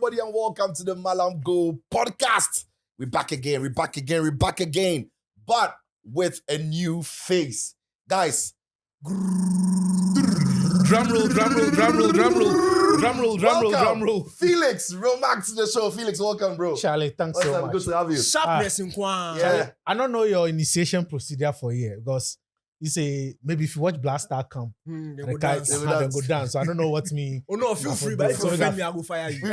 everybody, and welcome to the Mallam Go podcast. We're back again, but with a new face. Guys, drum roll. Felix, Romax to the show. Felix, welcome, bro. Charlie, thanks What's so up? much. Good to have you. Sharpness in Kwan. Yeah. I don't know your initiation procedure for here because you say maybe if you watch Blast Star Camp, They the go guys dance. have them go dance. So I don't know what me. Oh no, feel free, but if you offend me, I go fire you. We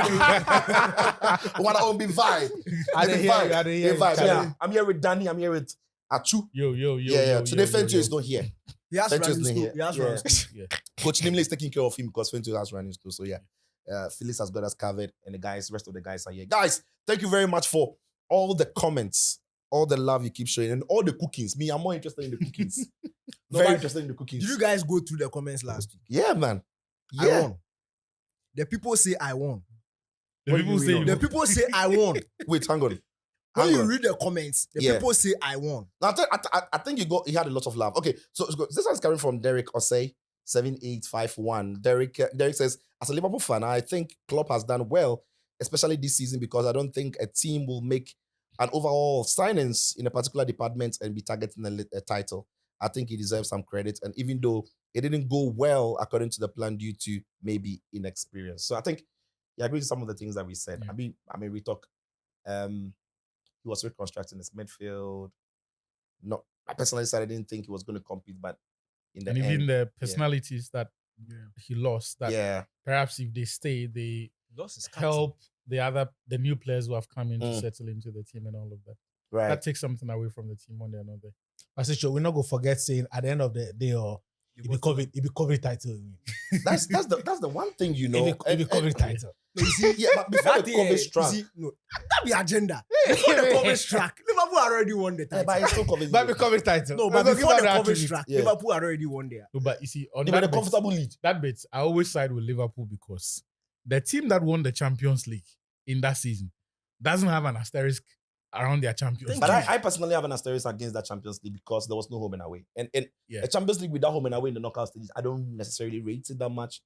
want to own big vibe. I didn't hear you. I didn't hear Big vibe. you. Yeah. I'm here with Danny. I'm here with Achu. Yo. Yeah. Today, Fentu is not here. He has Fentu is running not school. here. He has running school. Coach Nimley is taking care of him because Fentu has running too. So yeah, Felix has got us covered, and the rest of the guys are here. Guys, thank you very much for all the comments, all the love you keep showing, and all the cookings. Me, I'm more interested in the cookings. Very interested in the cookings. Did you guys go through the comments last week? Yeah, man. I Yeah. won. The people say I won. The people say The people say I won. Wait, hang on. When Hang you on. read the comments, the Yeah. people say I won. Now, I think he had a lot of love. Okay, so this one's coming from Derek Osei, 7851. Derek says, as a Liverpool fan, I think Klopp has done well, especially this season, because I don't think a team will make an overall signings in a particular department and be targeting a title. I think he deserves some credit. And even though it didn't go well according to the plan due to maybe inexperience. So I think he agrees with some of the things that we said. Yeah. I mean, we talk, he was reconstructing his midfield. No, I personally said I didn't think he was going to compete, but in the and end, even the personalities that he lost, that yeah, perhaps if they stay, they Lost his help the new players who have come in to Mm. settle into the team and all of that. right. That takes something away from the team one day or another. I said, sure, we're not gonna forget saying at the end of the day, or it be COVID title. That's the one thing you know. It be COVID title. No, you see, Yeah, but before that the thing, COVID you struck, see, no, that be agenda. Before the COVID struck, Liverpool already won the yeah, title. but it's still COVID. But be COVID title. No, but We're gonna before give the out COVID attribute. struck, Yeah. Liverpool already won there. No, but you see, on They were that a bit, comfortable lead. that bit, I always side with Liverpool because the team that won the Champions League in that season doesn't have an asterisk around their Champions But League. I personally have an asterisk against that Champions League because there was no home and away. And Yeah. a Champions League without home and away in the knockout stages, I don't necessarily rate it that much.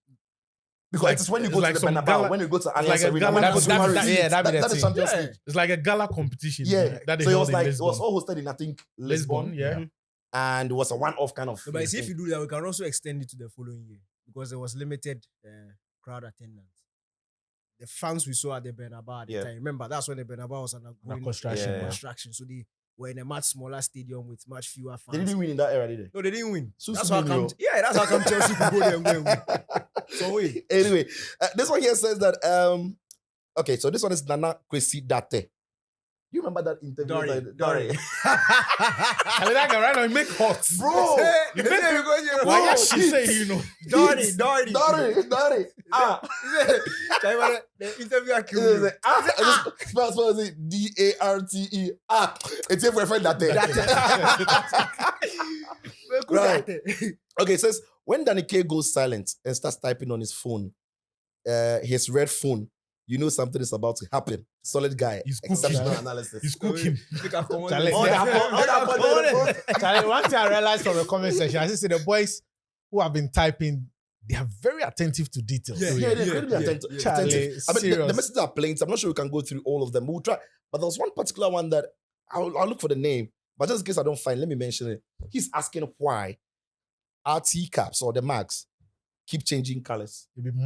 Because like- it's when you it's go like to the some Bernabeu, gala- when you go to like Allianz a Arena, gala- when you go to that- Paris, that- yeah, that'd be that the is thing. Champions Yeah. League. It's like a gala competition. Yeah. That they So it held was in like, it Lisbon. was all hosted in, I think, Lisbon. Yeah. And it was a one-off kind of No, but you see, if thing. you do that, we can also extend it to the following year because there was limited crowd attendance. The fans we saw at the Bernabeu at the Yeah. time, remember, that's when the Bernabeu was undergoing construction, yeah. construction. So they were in a much smaller stadium with much fewer fans. They didn't win in that era, did they? No, they didn't win. Susu That's how win, come. yo. Yeah, that's how come Chelsea could go there and go and win. So wait. Anyway, this one here says that okay, so this one is Nana Kwesi Date. You remember that interview? Dory. I mean, that guy right now, he make hot. Bro, You make me Bro, why yeah, she he's- say, you know. Dory. Dari. Ah, The interview I killed you. spell it Darte. Ah, it's your friend that day. Right. Okay, it says when Danny K goes silent and starts typing on his phone, his red phone, you know something is about to happen. Solid guy. He's cooking. Exceptional analysis. He's cooking. Charlie, Charlie, one thing I realized from the comment section, I see the boys who have been typing, they are very attentive to details. Yeah, Yeah, they're incredibly attentive. yeah. Charlie, attentive. I mean, the serious. messages are plain. So I'm not sure we can go through all of them. We'll try. But there was one particular one that I'll look for the name. But just in case I don't find, let me mention it. He's asking why our caps or the mags keep changing colors. It'll be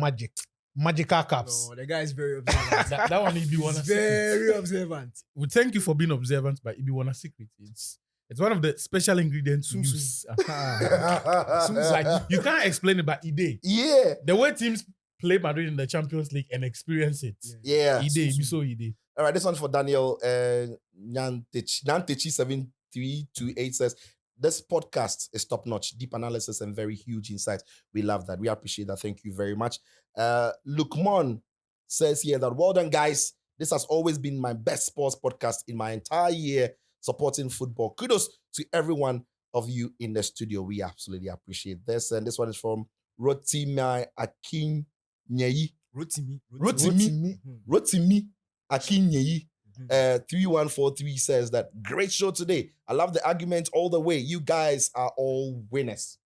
magical caps. No, the guy is very observant. that one, Ibi Wana He's secret. very observant. We thank you for being observant, but Ibi Wana secret. It's one of the special ingredients we Sum use. It's like you can't explain it, but Ide. Yeah. The way teams play Madrid in the Champions League and experience it. Yeah. Ide, Ibi so Ide. All right, this one's for Daniel Nyantechi 7328 says, this podcast is top notch, deep analysis and very huge insights. We love that. We appreciate that. Thank you very much. Lukman says here that, well done, guys. This has always been my best sports podcast in my entire year supporting football. Kudos to every one of you in the studio. We absolutely appreciate this. And this one is from Rotimi Akinyeyi. Rotimi Akinyeyi. 3143 says that great show today. I love the argument all the way. You guys are all winners.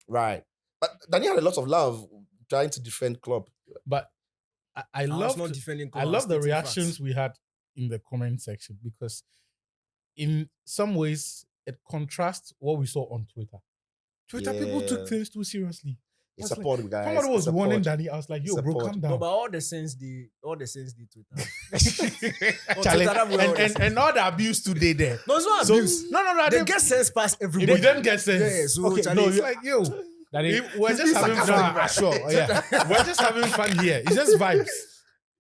Right. But Danny had a lot of love trying to defend Klopp. But I Arsenal love defending I cover love the stating reactions facts. we had in the comment section because in some ways it contrasts what we saw on Twitter. Twitter people took Yeah. things too seriously. I It's was a like, pod, guys. somebody was It's a warning pod. Danny. I was like, It's yo, a bro, pod. calm No, down. but all the sense the Twitter. Charlie, Twitter, that way all the sense. and all the abuse today there. No, it's not So- abuse. No, They get sense past everybody. They don't get sense. Yeah, so Okay, Charlie, no, it's you- like, yo, Danny, We're just having no, fun. sure, yeah. We're just having fun here. It's just vibes.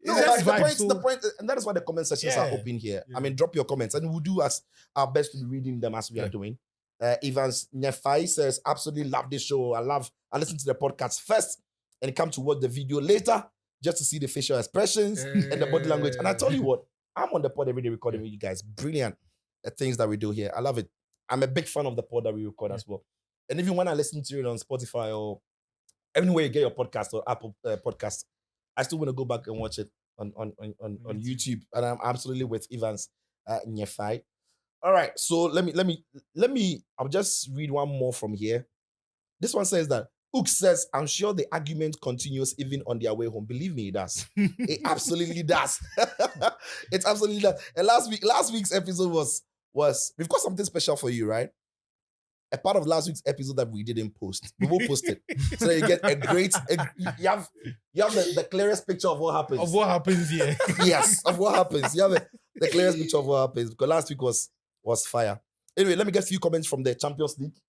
No, It's just the vibes. point, So- the point, and that is why the comment sections are Yeah. open here. Yeah. I mean, drop your comments, and we'll do our best to be reading them as we are Yeah. doing. Evans Nyefai says, absolutely love this show. I listen to the podcast first and come to watch the video later just to see the facial expressions and the body language. And I tell you what, I'm on the pod every day recording with you guys. Brilliant things that we do here. I love it. I'm a big fan of the pod that we record as well. And even when I listen to it on Spotify or anywhere you get your podcast or Apple podcast, I still want to go back and watch it on YouTube. And I'm absolutely with Evans Nyefai. All right, so let me. I'll just read one more from here. This one says that Ook says, "I'm sure the argument continues even on their way home." Believe me, it does. It absolutely does. It absolutely does. And last week's episode was we've got something special for you, right? A part of last week's episode that we didn't post. We will post it so that you get you have the clearest picture of what happens. Of what happens here. Yes, of what happens. You have the clearest picture of what happens because last week was fire. Anyway, let me get a few comments from the Champions League.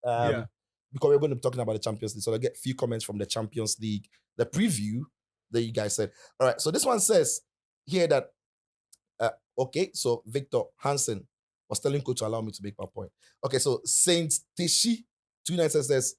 Because we're going to be talking about the Champions League. So I'll get a few comments from the Champions League, the preview that you guys said. All right, so this one says here that, okay, so Victor Hansen was telling coach to allow me to make my point. Okay, so Saint Tishi 29 says,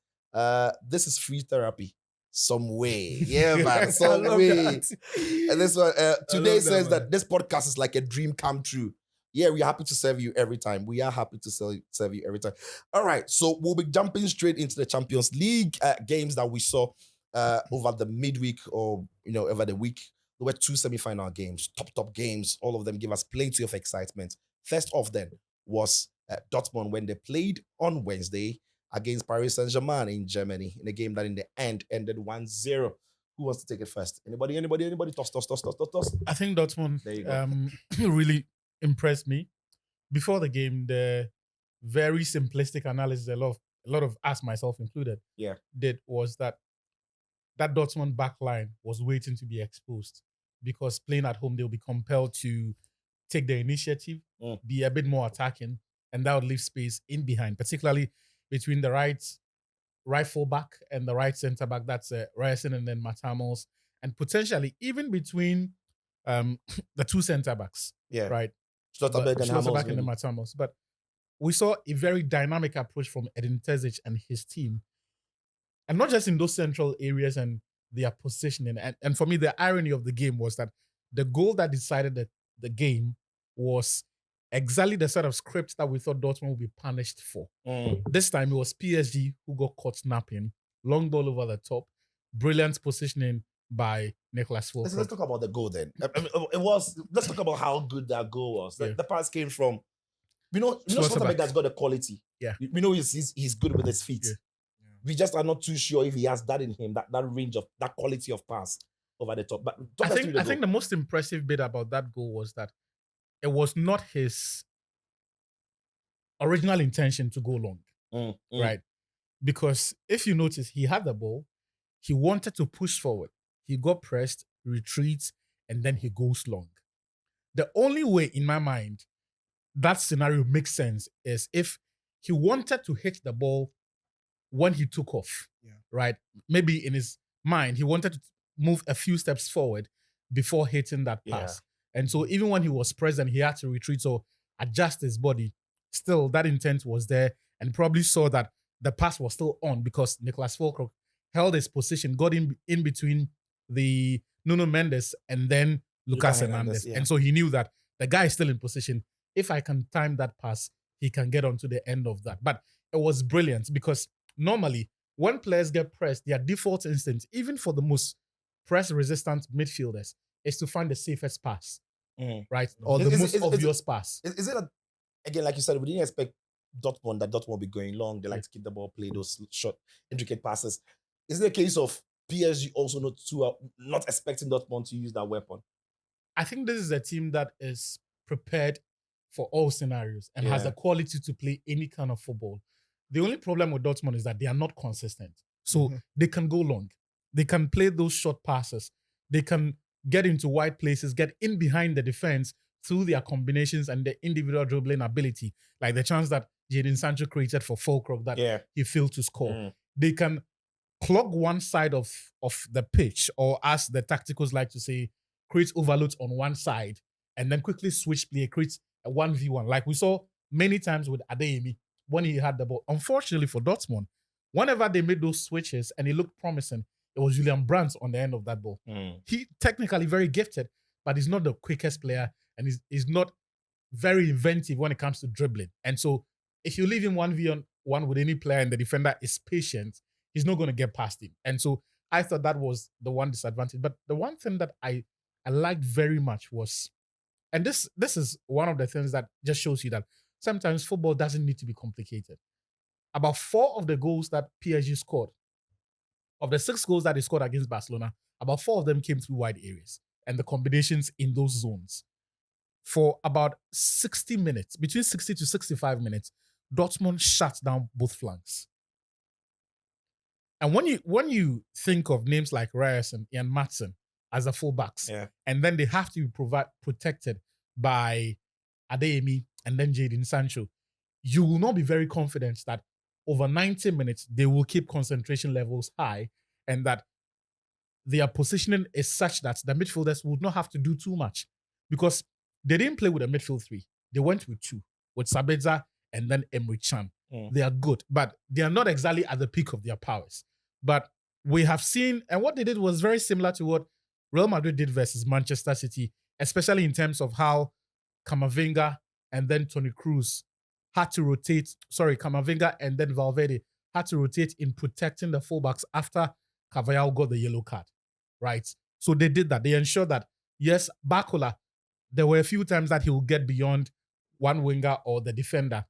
this is free therapy. Some way. Yeah, man, some way. And this one, today says that this podcast is like a dream come true. Yeah, we're happy to serve you every time. We are happy to serve you every time. All right, so we'll be jumping straight into the Champions League games that we saw over the midweek or, over the week. There were 2 semi-final games, top games. All of them give us plenty of excitement. First off then was Dortmund when they played on Wednesday against Paris Saint-Germain in Germany in a game that in the end ended 1-0. Who wants to take it first? Anybody? Toss. I think Dortmund There you go. really impressed me. Before the game, the very simplistic analysis a lot of us, myself included, did was that Dortmund backline was waiting to be exposed because playing at home, they'll be compelled to take the initiative, be a bit more attacking, and that would leave space in behind, particularly between the right fullback and the right centre back. That's Ryerson and then Matamos, and potentially even between the 2 centre backs. Yeah. Right. Schlotterbeck and Schlotterbeck Hammers, and then Matamos. But we saw a very dynamic approach from Edin Terzic and his team. And not just in those central areas and their positioning. And for me, the irony of the game was that the goal that decided the game was exactly the sort of script that we thought Dortmund would be punished for. This time it was PSG who got caught napping, long ball over the top, brilliant positioning by Nicolas Fulcrum. Let's talk about the goal then. Let's talk about how good that goal was. The pass came from, Schlotterbeck has got the quality. Yeah. We know he's good with his feet. Yeah. We just are not too sure if he has that in him, that range of, that quality of pass over the top. But I think the most impressive bit about that goal was that it was not his original intention to go long, right? Because if you notice, he had the ball, he wanted to push forward, he got pressed, retreats, and then he goes long. The only way, in my mind, that scenario makes sense is if he wanted to hit the ball when he took off, right? Maybe in his mind, he wanted to move a few steps forward before hitting that pass. And so even when he was present, he had to retreat, so adjust his body. Still, that intent was there and probably saw that the pass was still on because Nicolas Fulcrum held his position, got in between the Nuno Mendes and then Lucas Hernandez. And so he knew that the guy is still in position. If I can time that pass, he can get onto the end of that. But it was brilliant because normally when players get pressed, their default instinct, even for the most press-resistant midfielders, is to find the safest pass, right? Or the most obvious pass. Is it again, like you said, we didn't expect Dortmund will be going long. They like to keep the ball, play those short, intricate passes. Is it a case of PSG also not expecting Dortmund to use that weapon. I think this is a team that is prepared for all scenarios and has Yeah. the quality to play any kind of football. The only problem with Dortmund is that they are not consistent. So they can go long. They can play those short passes. They can get into wide places, get in behind the defense through their combinations and their individual dribbling ability, like the chance that Jadon Sancho created for Fulkrug that he failed to score. They can clog one side of the pitch, or as the tacticals like to say, create overloads on one side and then quickly switch play, create a 1v1. Like we saw many times with Adeyemi when he had the ball. Unfortunately for Dortmund, whenever they made those switches and it looked promising, it was Julian Brandt on the end of that ball. He technically very gifted, but he's not the quickest player and he's not very inventive when it comes to dribbling. And so if you leave him 1v1 with any player and the defender is patient, he's not going to get past him. And so I thought that was the one disadvantage. But the one thing that I liked very much was, and this is one of the things that just shows you that sometimes football doesn't need to be complicated. About 4 of the goals that PSG scored, of the 6 goals that they scored against Barcelona, about 4 of them came through wide areas and the combinations in those zones. For about 60 minutes, between 60 to 65 minutes, Dortmund shut down both flanks. And when you think of names like Reyes and Ian Matson as the fullbacks, and then they have to be protected by Adeyemi and then Jadon Sancho, you will not be very confident that over 90 minutes they will keep concentration levels high and that their positioning is such that the midfielders would not have to do too much, because they didn't play with a midfield 3. They went with 2, with Sabitzer and then Emre Can. They are good, but they are not exactly at the peak of their powers. But we have seen, and what they did was very similar to what Real Madrid did versus Manchester City, especially in terms of how Camavinga and then Toni Kroos had to rotate. Sorry, Camavinga and then Valverde had to rotate in protecting the fullbacks after Carvajal got the yellow card, right? So they did that. They ensured that, yes, Barcola, there were a few times that he would get beyond one winger or the defender,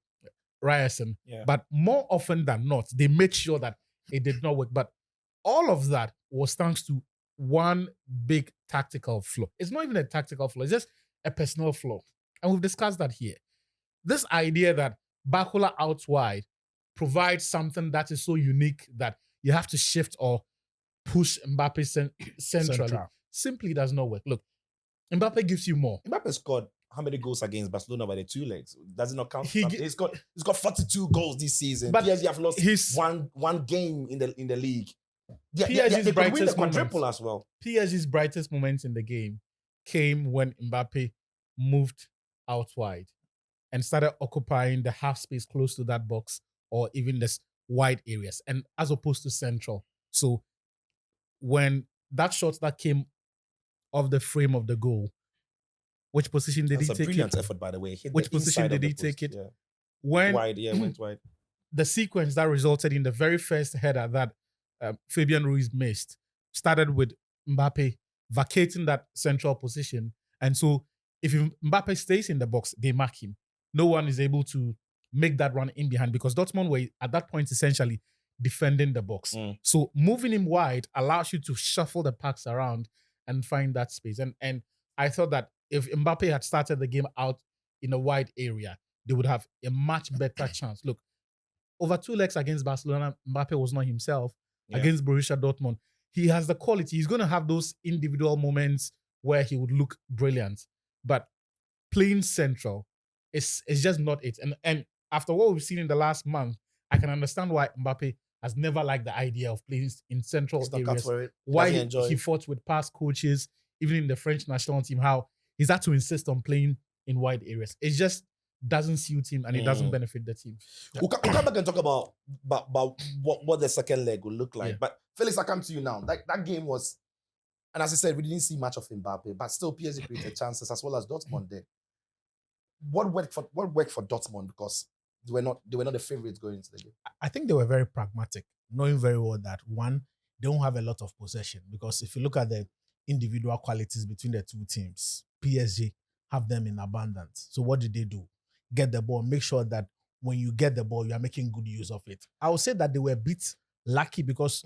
Ryerson. But more often than not, they made sure that it did not work. But all of that was thanks to one big tactical flaw. It's not even a tactical flaw, it's just a personal flaw. And we've discussed that here. This idea that Barcola out wide provides something that is so unique that you have to shift or push Mbappe centrally simply does not work. Look, Mbappe gives you more. Mbappe scored how many goals against Barcelona by the 2 legs? Does it not count? He's got 42 goals this season. But PSG have lost one game in the league. They could win the quadruple as well. PSG's brightest moments in the game came when Mbappe moved out wide and started occupying the half space close to that box or even this wide areas, and as opposed to central. So when that shot that came off the frame of the goal, which position did he take it? That's a brilliant effort, by the way. Which position did he take it? When wide, went wide. The sequence that resulted in the very first header that Fabian Ruiz missed started with Mbappe vacating that central position. And so if Mbappe stays in the box, they mark him. No one is able to make that run in behind because Dortmund were at that point essentially defending the box. So moving him wide allows you to shuffle the packs around and find that space. And I thought that if Mbappe had started the game out in a wide area, they would have a much better chance. Look, over 2 legs against Barcelona, Mbappe was not himself. Against Borussia Dortmund, he has the quality. He's going to have those individual moments where he would look brilliant. But playing central is just not it. And after what we've seen in the last month, I can understand why Mbappe has never liked the idea of playing in central areas. Why he fought with past coaches, even in the French national team, how he's had to insist on playing in wide areas. It just doesn't suit him and it doesn't benefit the team. We'll come back and talk about what the second leg will look like. But Felix, I come to you now. That game was, and as I said, we didn't see much of Mbappe, but still PSG created chances as well as Dortmund did. What worked for Dortmund because they were not the favorites going into the game? I think they were very pragmatic, knowing very well that one, they don't have a lot of possession because if you look at the individual qualities between the two teams, PSG have them in abundance. So what did they do? Get the ball, make sure that when you get the ball, you are making good use of it. I would say that they were a bit lucky because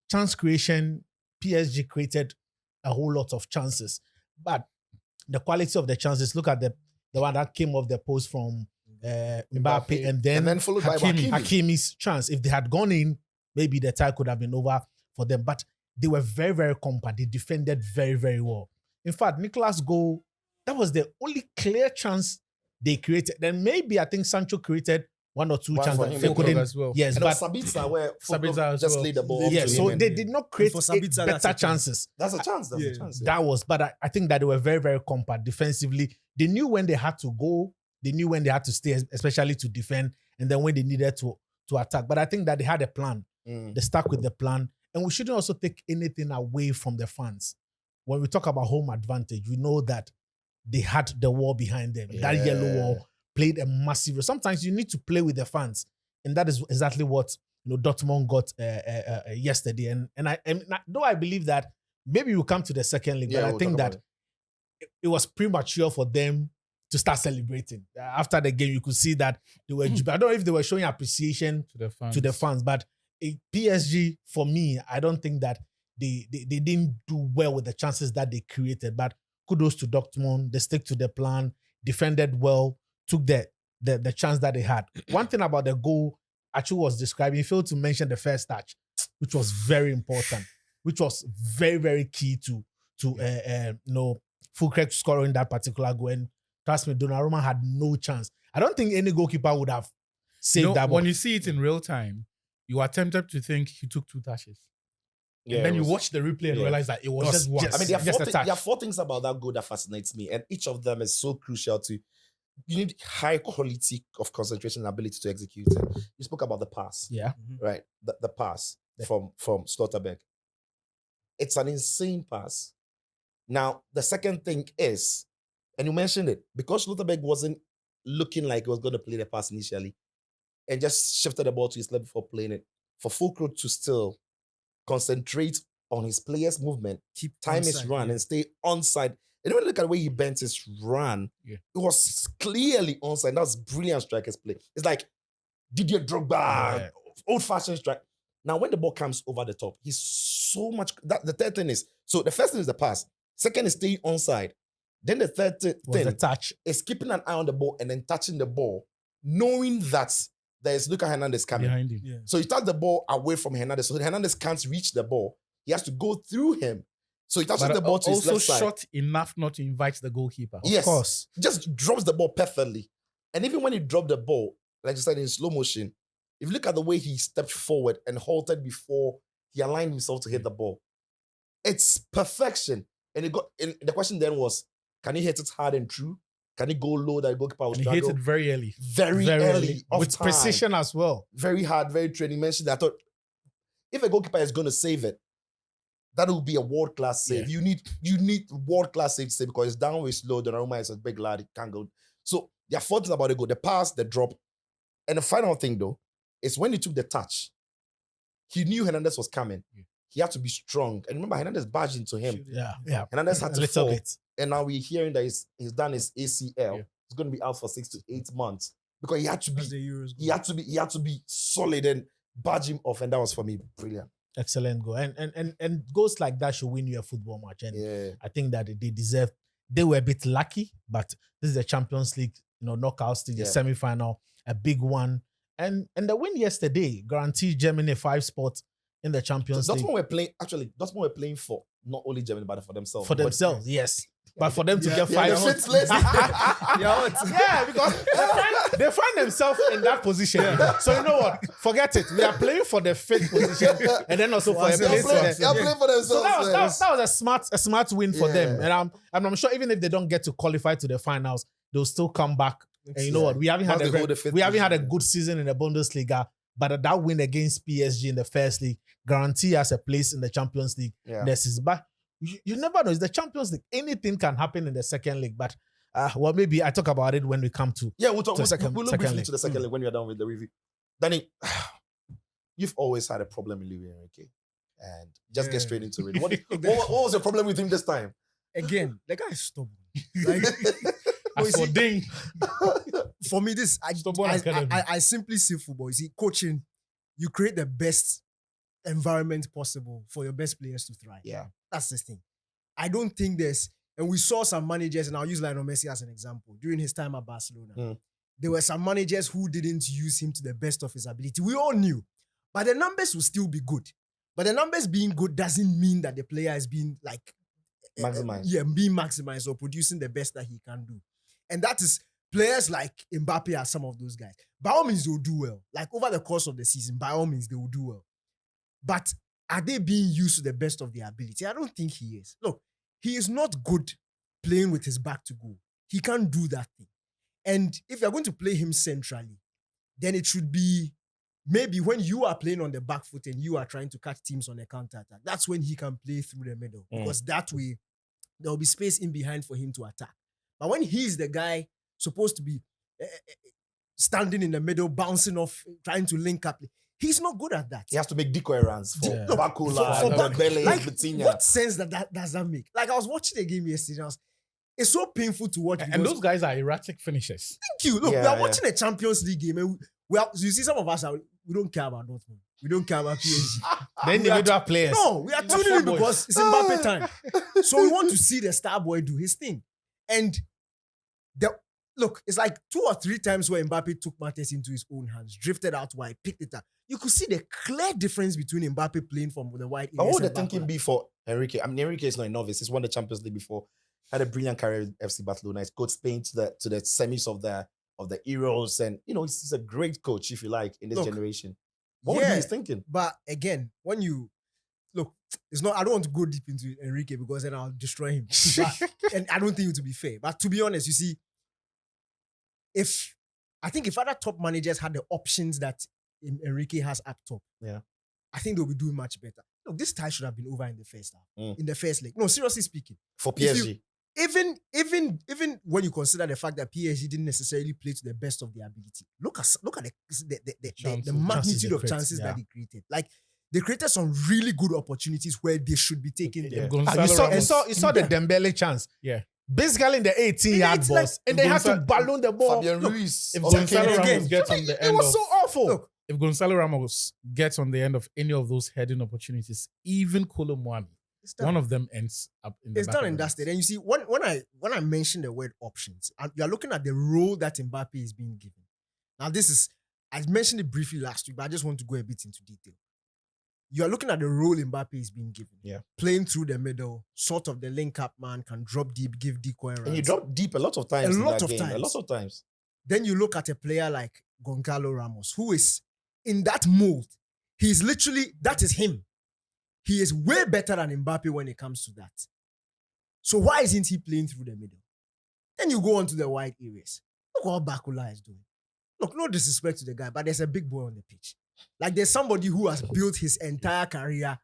chance creation PSG created a whole lot of chances, but the quality of the chances. Look at the one that came off the post from Mbappe, and then followed by Hakimi's chance. If they had gone in, maybe the tie could have been over for them. But they were very, very compact. They defended very, very well. In fact, Nicolas' goal, that was the only clear chance they created. Then maybe I think Sancho created one or two chances. him, They couldn't. as well. Yes, And but Sabitzer where Sabitzer as just well. laid the ball. yeah, up to so him they and did not create for Sabitzer, that's better a chance. chances. that's a chance. That's Yeah. a chance. That was, but I think that they were very, very compact defensively. They knew when they had to go. They knew when they had to stay, especially to defend, and then when they needed to attack. But I think that they had a plan. They stuck with the plan. And we shouldn't also take anything away from the fans. When we talk about home advantage, we know that they had the wall behind them. That yellow wall played a massive role. Sometimes you need to play with the fans. And that is exactly what Dortmund got yesterday. And though I believe that maybe we'll come to the second leg, but I think that it was premature for them to start celebrating. After the game, you could see that they were. I don't know if they were showing appreciation to the fans, but PSG, for me, I don't think that they didn't do well with the chances that they created. But kudos to Dortmund. They stick to the plan, defended well, took the chance that they had. One thing about the goal Achu was describing, he failed to mention the first touch, which was very important, which was very, very key to Fulkrug scoring that particular goal. And trust me, Donnarumma had no chance. I don't think any goalkeeper would have saved that ball. When you see it in real time, you are tempted to think he took 2 touches. Yeah, and then you watch the replay and realize that it was just one. I mean, there just a touch. are 4 things about that goal that fascinates me, and each of them is so crucial to. You need high quality of concentration and ability to execute it. You spoke about the pass, Yeah. right? The pass from Slotterbeck. It's an insane pass. Now, the second thing is, and you mentioned it, because Slotterbeck wasn't looking like he was going to play the pass initially, and just shifted the ball to his left before playing it. For Fulkrug to still concentrate on his player's movement, keep time his run, and stay onside. And when you look at the way he bent his run, it was clearly onside. That was brilliant strikers play. It's like Didier Drogba, old-fashioned strike. Now, when the ball comes over the top, he's so much. The third thing is, so the first thing is the pass. Second is staying onside. Then the third thing the touch is keeping an eye on the ball and then touching the ball, knowing that there's Lucas Hernandez coming behind him. Yeah. So he touched the ball away from Hernandez. So Hernandez can't reach the ball. He has to go through him. So he touches the ball to his left side. Also short enough not to invite the goalkeeper. Yes. Of course. Just drops the ball perfectly. And even when he dropped the ball, like you said, in slow motion, if you look at the way he stepped forward and halted before he aligned himself to hit the ball, it's perfection. And the question then was, can he hit it hard and true? Can he go low that the goalkeeper will And he struggle? hit it very early. Very early. With time. precision as well. Very hard, very true. And he mentioned that. I thought, if a goalkeeper is going to save it, that will be a world-class save. Yeah. You need world-class save to save because it's down way slow. Donnarumma is a big lad. He can't go. So there are 4 things about the goal. The pass, the drop. And the final thing, though, is when he took the touch, he knew Hernandez was coming. Yeah. He had to be strong. And remember, Hernandez barged into him. Yeah. Hernandez had A to little fall. bit. And now we're hearing that he's done his ACL. Yeah. He's going to be out for 6 to 8 months because he had to be. That's the Euros He had to be solid and barge him off, and that was for me brilliant. Excellent goal. And goals like that should win you a football match. And Yeah. I think that they deserve. They were a bit lucky, but this is the Champions League, knockout stage, the semi-final, a big one. And the win yesterday guaranteed Germany a 5 spot in the Champions League. Dortmund were playing for not only Germany but for themselves. For themselves, yes. But for them to get 5 Yeah, spots. yeah, Because they find themselves in that position. So you know what? Forget it. We are playing for the 5th position, and then also for a they're place. playing for themselves. So that was a smart win for them. Yeah. And I'm sure even if they don't get to qualify to the finals, they'll still come back. And you know what? We haven't Once had they hold the 5th had a position. good season in the Bundesliga, but that win against PSG in the first league guarantee us a place in the Champions League. Yeah. But you never know. It's the Champions League. Anything can happen in the second league. But well, maybe I talk about it when we come to. Yeah, we'll look second briefly league. to the second league when you're done with the review. Danny, you've always had a problem with Luis Enrique. And just get straight into it. What was your problem with him this time? Again, the guy is stubborn. Like, As for Ding, for me, this Stubborn academy. I simply see football. You see, coaching, you create the best environment possible for your best players to thrive. Yeah. That's the thing. I don't think and we saw some managers, and I'll use Lionel Messi as an example, during his time at Barcelona. There were some managers who didn't use him to the best of his ability. We all knew. But the numbers will still be good. But the numbers being good doesn't mean that the player is being like Maximized. being maximized or producing the best that he can do. And that is players like Mbappe are some of those guys. By all means, they'll do well. Like over the course of the season, by all means, they will do well. But are they being used to the best of their ability? I don't think he is. Look, he is not good playing with his back to goal. He can't do that thing. And if you're going to play him centrally, then it should be maybe when you are playing on the back foot and you are trying to catch teams on a counter-attack. That's when he can play through the middle. Because that way, there will be space in behind for him to attack. But when he's the guy supposed to be standing in the middle, bouncing off, trying to link up, he's not good at that. He has to make decoy runs for Bakula, for Dembele, like, Vitinha. what sense that does that make? Like, I was watching the game yesterday. It's so painful to watch. And those guys are erratic finishers. Thank you. Look, we are watching a Champions League game, and you see some of us, we don't care about Dortmund. We don't care about PSG. The individual players. No, we are tuning in because it's Mbappe time. So we want to see the star boy do his thing. And look, it's like 2 or 3 times where Mbappe took matters into his own hands, drifted out wide, picked it up. You could see the clear difference between Mbappe playing from the wide. But what would the thinking be for Enrique? I mean, Enrique is not a novice. He's won the Champions League before. Had a brilliant career with FC Barcelona. He's coached Spain to the semis of the Euros, and he's a great coach, if you like, in this generation. What would be his thinking? But again, when you look, it's not. I don't want to go deep into Enrique because then I'll destroy him. And I don't think it would be fair. But to be honest, you see, if other top managers had the options that Enrique has up top, I think they'll be doing much better. Look, this tie should have been over in the first half, in the first leg. No, seriously speaking, for PSG. Even when you consider the fact that PSG didn't necessarily play to the best of their ability, look at the magnitude of chances that they created. Like, they created some really good opportunities where they should be taking them. You saw the Dembele chance. Yeah. Basically in the 18-yard box, and they had to balloon the ball. Fabian Ruiz. If Gonzalo Ramos gets on the end, it was so awful. Look, if Gonzalo Ramos gets on the end of any of those heading opportunities, even Kolo Muani, one of them ends up in the it's back done of and the net. dusted. And you see, when I mention the word options, you're looking at the role that Mbappe is being given. Now, I mentioned it briefly last week, but I just want to go a bit into detail. You are looking at the role Mbappe is being given. Yeah. Playing through the middle, sort of the link-up man, can drop deep, give decoy runs. And you drop deep a lot of times. A in lot that of game. times. A lot of times. Then you look at a player like Gonzalo Ramos, who is in that mold. He's literally, that is him. He is way better than Mbappe when it comes to that. So why isn't he playing through the middle? Then you go on to the wide areas. Look what Bakula is doing. Look, no disrespect to the guy, but there's a big boy on the pitch. Like, there's somebody who has built his entire career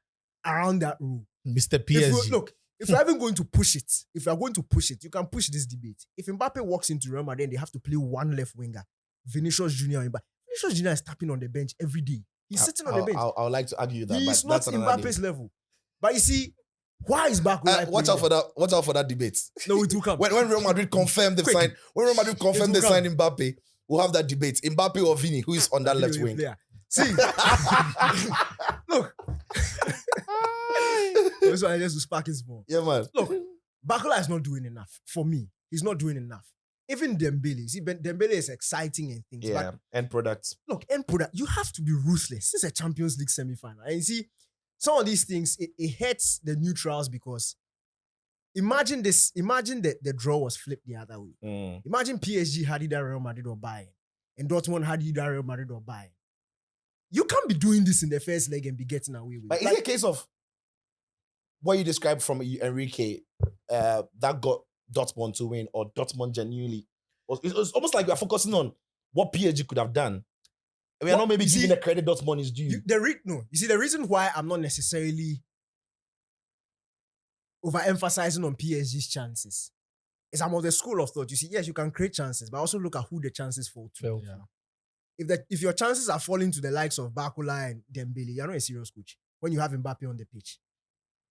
around that rule. Mr. PSG. If you're even going to push it, you can push this debate. If Mbappe walks into Real Madrid, they have to play one left winger, Vinicius Junior. Vinicius Junior is tapping on the bench every day. He's sitting on the bench. I would like to argue that. He's but not that's Mbappe's level. But you see, why is Bakula? watch out for that. Watch out for that debate. No, it will come. When Real Madrid confirmed they've signed, when Real Madrid confirmed they signed Mbappe, we'll have that debate. Mbappe or Vini, who is on that left wing? Player. See, look. This one I just to spark his ball. Yeah, man. Look, Bakula is not doing enough for me. He's not doing enough. Even Dembele. See, Dembele is exciting and things. Yeah, but end products. look, end product. You have to be ruthless. This is a Champions League semi-final. And you see, some of these things, it hurts the neutrals because imagine the draw was flipped the other way. Imagine PSG had either Real Madrid or Bayern, and Dortmund had either Real Madrid or Bayern. You can't be doing this in the first leg and be getting away with it. But is it a case of what you described from Enrique that got Dortmund to win, or Dortmund genuinely? It's almost like we are focusing on what PSG could have done. We are not maybe giving the credit Dortmund is due. You see, the reason why I'm not necessarily overemphasizing on PSG's chances is I'm of the school of thought. You see, yes, you can create chances, but also look at who the chances fall to. Yeah. If your chances are falling to the likes of Bakula and Dembele, you're not a serious coach when you have Mbappe on the pitch.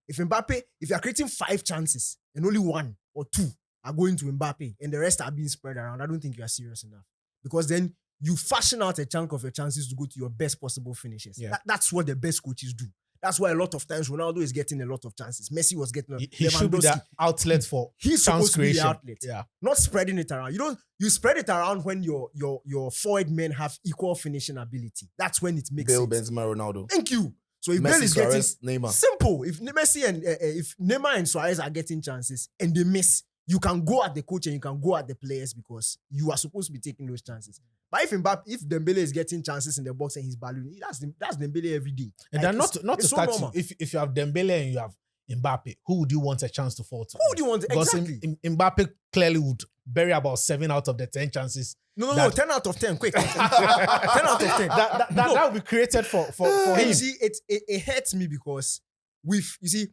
If you're creating 5 chances and only 1 or 2 are going to Mbappe and the rest are being spread around, I don't think you are serious enough. Because then you fashion out a chunk of your chances to go to your best possible finishes. Yeah. That's what the best coaches do. That's why a lot of times Ronaldo is getting a lot of chances. Messi was getting He should be the Lewandowski. outlet for He's chance supposed to be the creation. outlet, Yeah. not spreading it around. You spread it around when your forward men have equal finishing ability. That's when it makes Bale, sense. Benzema, Ronaldo. Thank you. So if Bale Messi, is getting Suarez, Neymar. simple, if Messi and if Neymar and Suarez are getting chances and they miss, you can go at the coach and you can go at the players because you are supposed to be taking those chances. But if Dembele is getting chances in the box and he's ballooning, that's Dembele every day. And Like, then not to it's so start normal. you, if you have Dembele and you have Mbappe, who would you want a chance to fall to? Who do you want? Because Exactly. Mbappe clearly would bury about 7 out of the 10 chances. No, that- 10 out of 10, quick. 10 out of 10. That would be created for And him. you see, it hurts me because you see,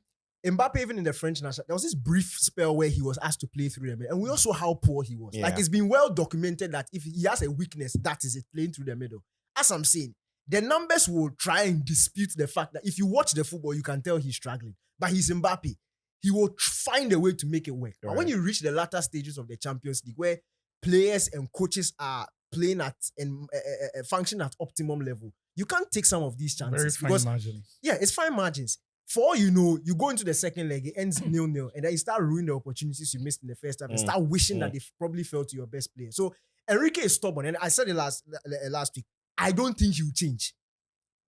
Mbappe, even in the French national, there was this brief spell where he was asked to play through the middle, and we also how poor he was. Yeah. Like, it's been well documented that if he has a weakness, that is it, playing through the middle. As I'm saying, the numbers will try and dispute the fact that if you watch the football, you can tell he's struggling. But he's Mbappe. He will find a way to make it work. But when Right. you reach the latter stages of the Champions League, where players and coaches are playing at and function at optimum level, you can't take some of these chances Very fine because margins. yeah, it's fine margins. For all you know, you go into the second leg, it ends 0-0, and then you start ruining the opportunities you missed in the first half and start wishing that they probably fell to your best player. So Enrique is stubborn, and I said it last week. I don't think he will change,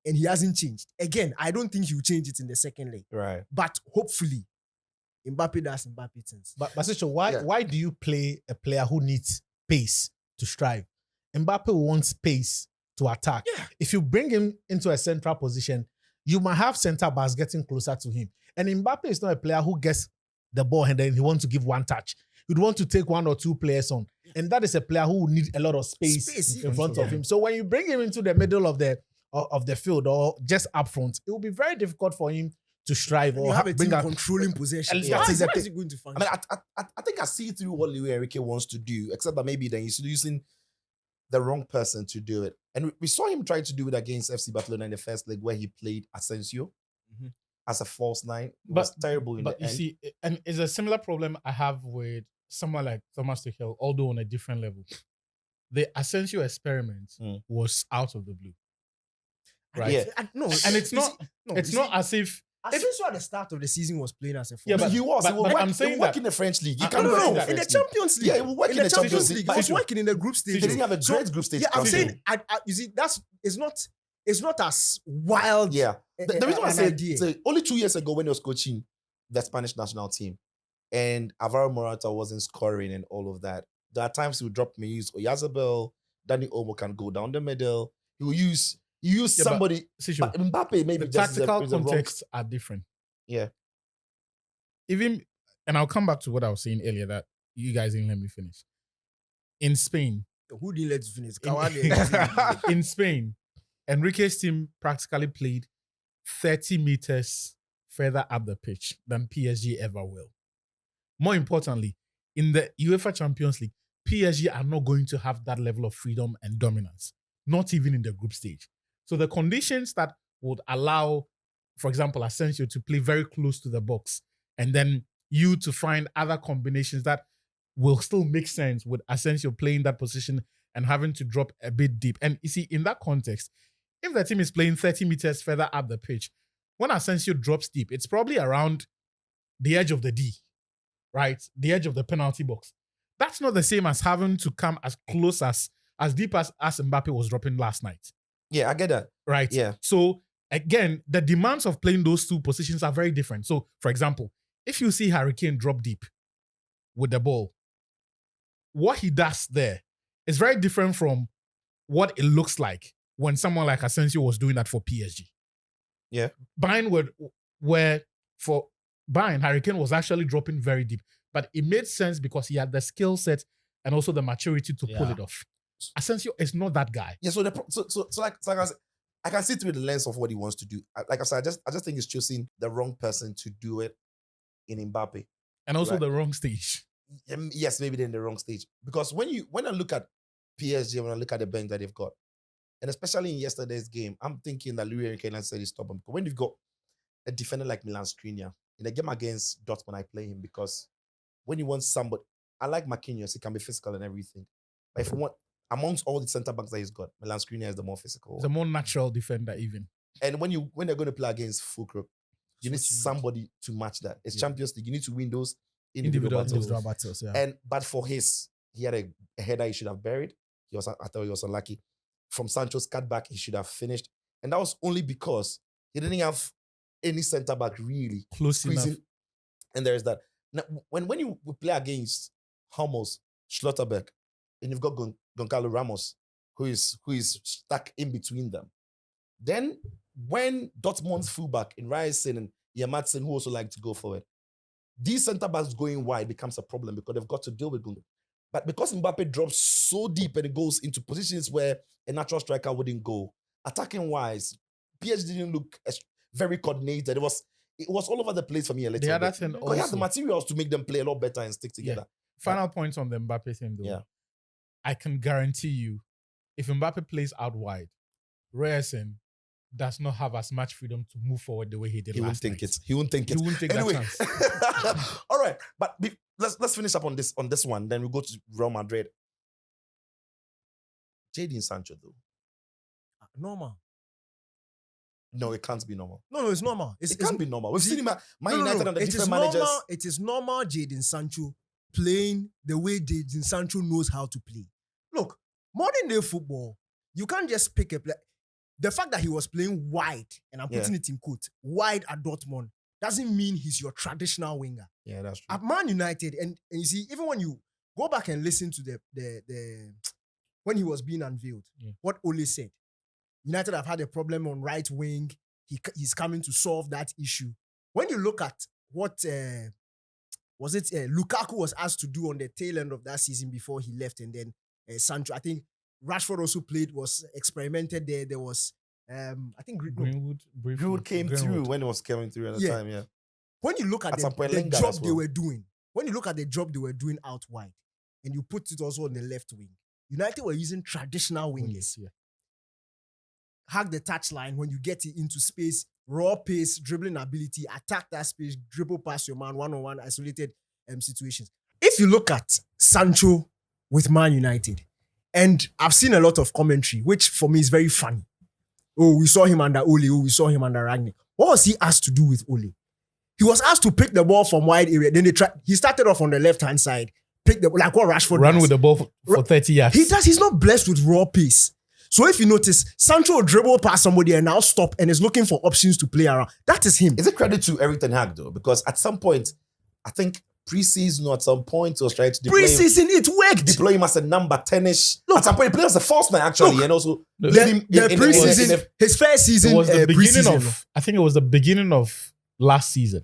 and he hasn't changed. Again, I don't think he will change it in the second leg, Right. but hopefully, Mbappe does Mbappe things. But Sicho, why Yeah. why do you play a player who needs pace to strive? Mbappe wants pace to attack. Yeah. If you bring him into a central position, you might have centre backs getting closer to him. And Mbappe is not a player who gets the ball and then he wants to give one touch. He'd want to take one or two players on. And that is a player who would need a lot of space in front of him. So when you bring him into the middle of the field or just up front, it will be very difficult for him to strive You or have a bring team out controlling possession. And So how that is is the how is it going to I function? mean, I think I see through what Luis Enrique wants to do, except that maybe then he's using the wrong person to do it. And we saw him try to do it against FC Barcelona in the first leg where he played Asensio Mhm. as a false nine. It was terrible in But the you end. see, and it's a similar problem I have with someone like Thomas Tuchel, although on a different level. The Asensio experiment Mm. was out of the blue, right? Yeah. No, And it's you not. see- no, It's you not see, as if. Asensio at the start of the season was playing as a Yeah, forward. but he was. but- He will but work, I'm saying he will work that- in the French league. He I- can No, work no, in the in the French league. Champions League. Yeah, he will work in the Champions League. He was working in the group stage. He didn't have a great group stage. Yeah, I'm campaign. saying, you see, it's not as wild. Yeah. The reason why I an say idea. so only 2 years ago when he was coaching the Spanish national team and Alvaro Morata wasn't scoring and all of that, there are times he would drop me, use Oyarzabal, Danny Olmo can go down the middle. He will use Yeah, but somebody. Sishu, But Mbappe maybe the just tactical is a wrong. contexts are different. Yeah. Even, and I'll come back to what I was saying earlier that you guys didn't let me finish. In Spain, Who didn't let you finish? In- Kawade. in Spain, Enrique's team practically played 30 meters further up the pitch than PSG ever will. More importantly, in the UEFA Champions League, PSG are not going to have that level of freedom and dominance, not even in the group stage. So the conditions that would allow, for example, Asensio to play very close to the box and then you to find other combinations that will still make sense with Asensio playing that position and having to drop a bit deep. And you see, in that context, if the team is playing 30 meters further up the pitch, when Asensio drops deep, it's probably around the edge of the D, right? The edge of the penalty box. That's not the same as having to come as close as deep as Mbappe was dropping last night, Yeah, I get that. right? Yeah. So again, the demands of playing those two positions are very different. So, for example, if you see Harry Kane drop deep with the ball, what he does there is very different from what it looks like when someone like Asensio was doing that for PSG. Yeah. Bayern where for Bayern, Harry Kane was actually dropping very deep, but it made sense because he had the skill set and also the maturity to pull Yeah. it off. Asensio is not that guy. Yeah, so like I can see through the lens of what he wants to do. Like I said, I just think he's choosing the wrong person to do it in Mbappe. And also Right. the wrong stage. Yes, maybe they're in the wrong stage. Because when I look at PSG, when I look at the bench that they've got, and especially in yesterday's game, I'm thinking that Luis Enrique said he's stubborn. Because when you've got a defender like Milan Skriniar, in a game against Dortmund, I play him because when you want somebody, I like Marquinhos, he can be physical and everything. But if you want, amongst all the centre backs that he's got, Milan Skriniar is the more physical He's a one. more natural defender, even. And when they're going to play against Fulcrum, you need somebody to match that. It's Champions League. You need to win those individual battles. But for he had a header he should have buried. I thought he was unlucky. From Sancho's cutback, he should have finished. And that was only because he didn't have any centre back really close enough. And there is that. Now, when you play against Hummels, Schlotterbeck, and you've got Goncalo Ramos, who is stuck in between them, then when Dortmund's fullback in Ryerson and Yamatsen, who also like to go forward, these centre backs going wide becomes a problem because they've got to deal with Gundogan. But because Mbappe drops so deep and it goes into positions where a natural striker wouldn't go, attacking wise, PSG didn't look very coordinated. It was all over the place for me a little bit. That's an he has the materials to make them play a lot better and stick together. Final points on the Mbappe thing though. Yeah. I can guarantee you, if Mbappe plays out wide, Ryerson does not have as much freedom to move forward the way he did last night. He won't think it. He won't take that chance. All right, but let's finish up on this one. Then we go to Real Madrid. Jadon Sancho though. Normal. No, it can't be normal. No, it's normal. It can't be normal. We've seen him at Man United under different managers. It is normal Jadon Sancho playing the way Jadon Sancho knows how to play. Look, modern day football, you can't just pick a play. The fact that he was playing wide, and I'm putting it in quotes, wide at Dortmund, doesn't mean he's your traditional winger. Yeah, that's true. At Man United, and you see, even when you go back and listen to the when he was being unveiled, what Ole said, United have had a problem on right wing. He's coming to solve that issue. When you look at what Lukaku was asked to do on the tail end of that season before he left, and then Sancho, I think Rashford also was experimented there. There was, I think Greenwood came through when it was coming through at the time, yeah. When you look at the job they were doing, when you look at the job they were doing out wide, and you put it also on the left wing, United were using traditional wingers. Hug the touchline when you get it into space, raw pace, dribbling ability, attack that space, dribble past your man, one-on-one, isolated situations. If you look at Sancho with Man United, and I've seen a lot of commentary, which for me is very funny. Oh, we saw him under Ole. Oh, we saw him under Rangnick. What was he asked to do with Ole? He was asked to pick the ball from wide area. Then he started off on the left-hand side, pick the like what Rashford run does. with the ball for 30 yards. He does. He's not blessed with raw pace. So if you notice, Sancho will dribble past somebody and now stop and is looking for options to play around. That is him. Is it credit to Erik ten Hag though? Because at some point, I think pre-season or at some point, he was trying to deploy pre-season, it worked. Deploy him as a number 10-ish. At some point, he played as a false nine actually, and also the pre-season, his first season, it was the beginning of. I think it was the beginning of last season.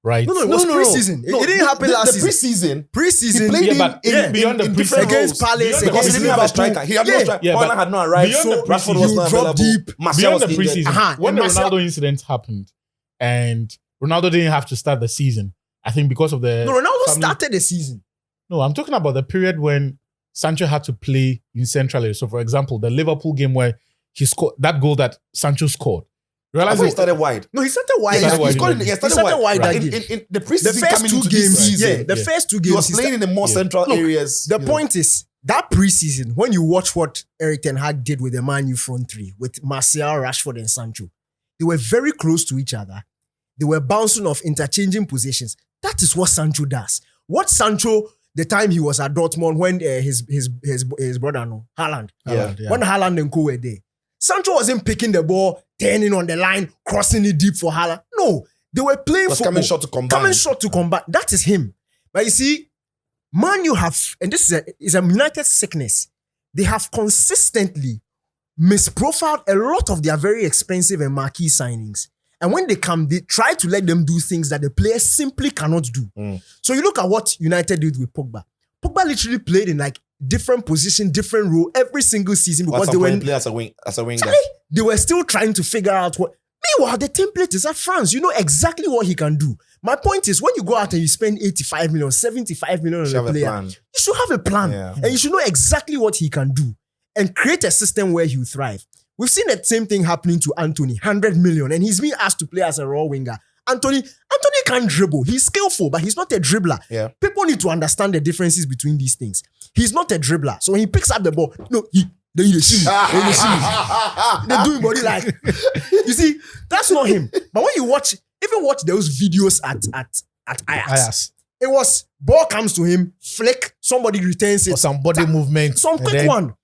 Right? No, it was pre-season. It didn't happen last season. Pre-season. He played beyond the pre-season. Against Palace, because he didn't have a striker. He had no striker. Boylan had not arrived. So Rashford was not available. Deep. Beyond the pre-season. When the Ronaldo incident happened, and Ronaldo didn't have to start the season, I think because of the... No, Ronaldo started the season. No, I'm talking about the period when Sancho had to play in central area. So, for example, the Liverpool game where he scored that goal that Sancho scored. Realize he started wide. No, he started wide. He started wide. Right. In the preseason, the first two games, the first two games, he was playing in the more central areas. The point is that preseason, when you watch what Erik ten Hag did with the Man U front three, with Martial, Rashford, and Sancho, they were very close to each other. They were bouncing off, interchanging positions. That is what Sancho does. What Sancho, the time he was at Dortmund, when his brother, Haaland, when Haaland and co were there, Sancho wasn't picking the ball, turning on the line, crossing it deep for Haaland. No, they were playing football. Coming short to combine. That is him. But you see, Man U have, and this is a United sickness, they have consistently misprofiled a lot of their very expensive and marquee signings. And when they come, they try to let them do things that the players simply cannot do. So you look at what United did with Pogba. Pogba literally played in like different position, different role every single season because they were play as a winger. They were still trying to figure out what. Meanwhile, the template is at France. You know exactly what he can do. My point is, when you go out and you spend 85 million, 75 million on a player, you should have a plan. And you should know exactly what he can do and create a system where he'll thrive. We've seen the same thing happening to Anthony, 100 million, and he's being asked to play as a raw winger. Anthony can't dribble. He's skillful, but he's not a dribbler. People need to understand the differences between these things. He's not a dribbler. So when he picks up the ball, Then you see me. Then you see me. They do body like, you see, that's not him. But when you watch those videos at Ajax, it was ball comes to him, flick, somebody returns it. Or some body movement. Some quick one.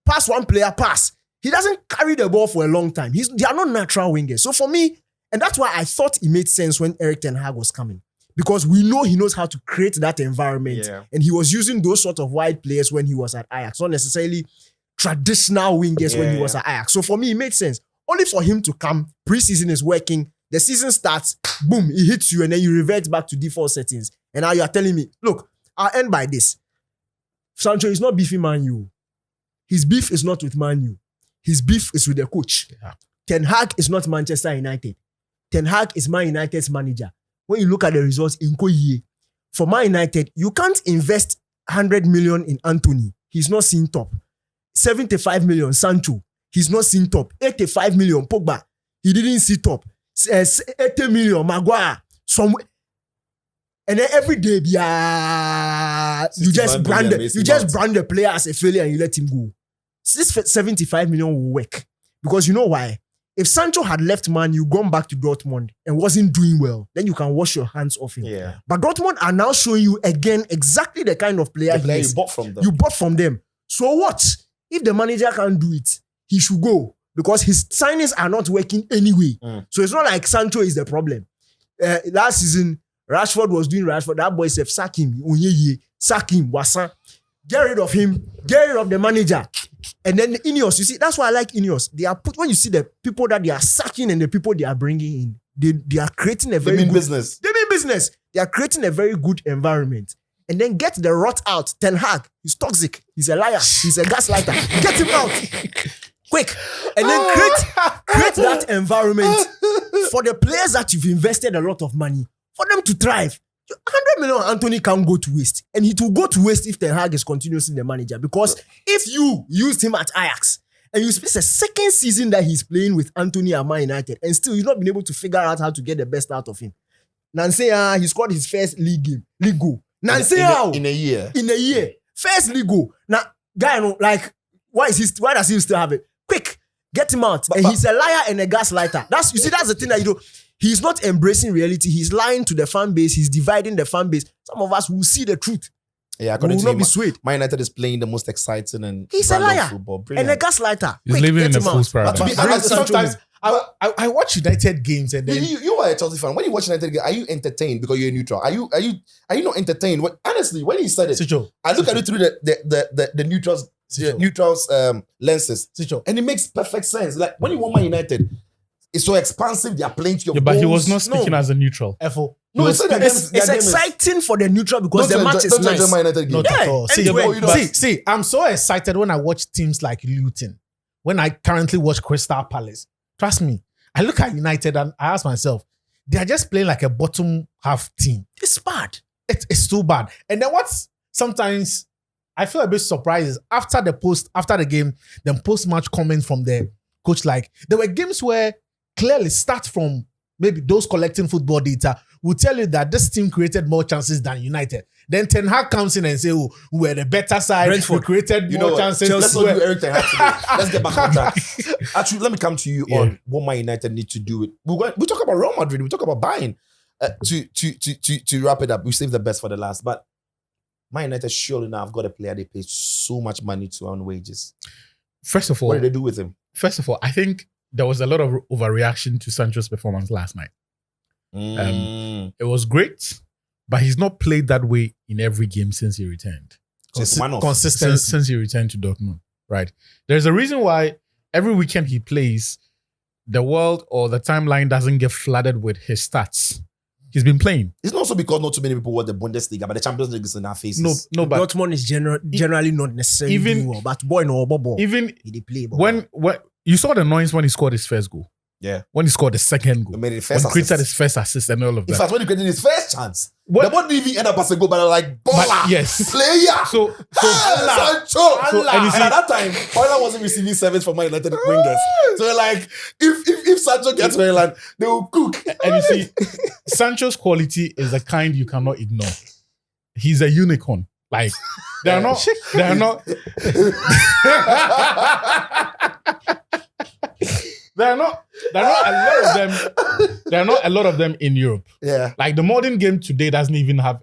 Pass one player, pass. He doesn't carry the ball for a long time. They are not natural wingers. So for me, and that's why I thought it made sense when Erik ten Hag was coming. Because we know he knows how to create that environment. Yeah. And he was using those sort of wide players when he was at Ajax. Not necessarily traditional wingers when he was at Ajax. So for me, it made sense. Only for him to come, preseason is working, the season starts, boom, he hits you, and then you revert back to default settings. And now you are telling me, look, I'll end by this. Sancho is not beefing Man U. His beef is not with Man U. His beef is with the coach. Yeah. Ten Hag is not Manchester United. Ten Hag is Man United's manager. When you look at the results in Koye, for Man United, you can't invest 100 million in Anthony. He's not seen top. 75 million, Sancho. He's not seen top. 85 million, Pogba. He didn't see top. 80 million, Maguire. And then every day, you just brand the player as a failure and you let him go. This 75 million will work. Because you know why? If Sancho had left Man U, gone back to Dortmund and wasn't doing well, then you can wash your hands off him. Yeah. But Dortmund are now showing you again exactly the kind of player he is. You bought from them. You bought from them. So what? If the manager can't do it, he should go. Because his signings are not working anyway. So it's not like Sancho is the problem. Last season, Rashford was doing Rashford. That boy said, sack him. Sack him. Wasan. Get rid of him. Get rid of the manager. And then Ineos, you see, that's why I like Ineos. They are when you see the people that they are sacking and the people they are bringing in, they are creating a very good business. They mean business. They are creating a very good environment. And then get the rot out. Ten Hag, he's toxic. He's a liar. He's a gaslighter. Get him out. Quick. And then create that environment for the players that you've invested a lot of money, for them to thrive. 100 million Anthony can't go to waste. And it will go to waste if Ten Hag is continuously the manager. Because if you used him at Ajax and you spend a second season that he's playing with Anthony at Man United and still you've not been able to figure out how to get the best out of him. Nancy, he scored his first league goal. Nancy, in a year. In a year. First league goal. Now, guy, like, why does he still have it? Quick, get him out. And he's a liar and a gaslighter. That's the thing that you do. He's not embracing reality. He's lying to the fan base. He's dividing the fan base. Some of us will see the truth. Yeah, we will not be swayed. Man United is playing the most exciting and he's a liar and a gaslighter. He's living in a false paradise. Sometimes I watch United games and then you are a Chelsea fan. When you watch United game, are you entertained because you're neutral? Are you not entertained? Honestly, when he said it, I look at it through the neutrals lenses, and it makes perfect sense. Like when you want Man United, it's so expansive. They are playing to your but he was not speaking as a neutral. No, it's exciting for the neutral because the match is nice. Not at all. See, I'm so excited when I watch teams like Luton. When I currently watch Crystal Palace, trust me, I look at United and I ask myself, they are just playing like a bottom half team. It's bad. It's too bad. And then what's sometimes I feel a bit surprised is after the game, then post-match comments from the coach, like there were games where clearly start from maybe those collecting football data will tell you that this team created more chances than United. Then Ten Hag comes in and say, "Oh, we're the better side. We created more chances." Let's not do Erik ten Hag today. Let's get back on track. Actually, let me come to you on what Man United need to do. We talk about Real Madrid. We talk about Bayern. To wrap it up, we save the best for the last. But Man United surely now have got a player they pay so much money to on wages. First of all, what did they do with him? First of all, I think there was a lot of overreaction to Sancho's performance last night. It was great, but he's not played that way in every game since he returned. Consistency since he returned to Dortmund, right? There's a reason why every weekend he plays, the world or the timeline doesn't get flooded with his stats. He's been playing. It's not also because not too many people watch the Bundesliga, but the Champions League is in our faces. No, but Dortmund is generally not necessarily doing well, but boy no bobo. Even he play when you saw the noise when he scored his first goal. Yeah. When he scored the second goal. When he created his first assist and all of that. In fact, when he created his first chance, the ball didn't even end up as a goal, but like, baller, yes. Player. So Sancho. And you see, at that time, Bayern wasn't receiving service from Man United wingers. So like, if Sancho gets Bayern, they will cook. And you see, Sancho's quality is the kind you cannot ignore. He's a unicorn. Like they are not. They are not. There are not a lot of them. There are not a lot of them in Europe. Yeah. Like the modern game today doesn't even have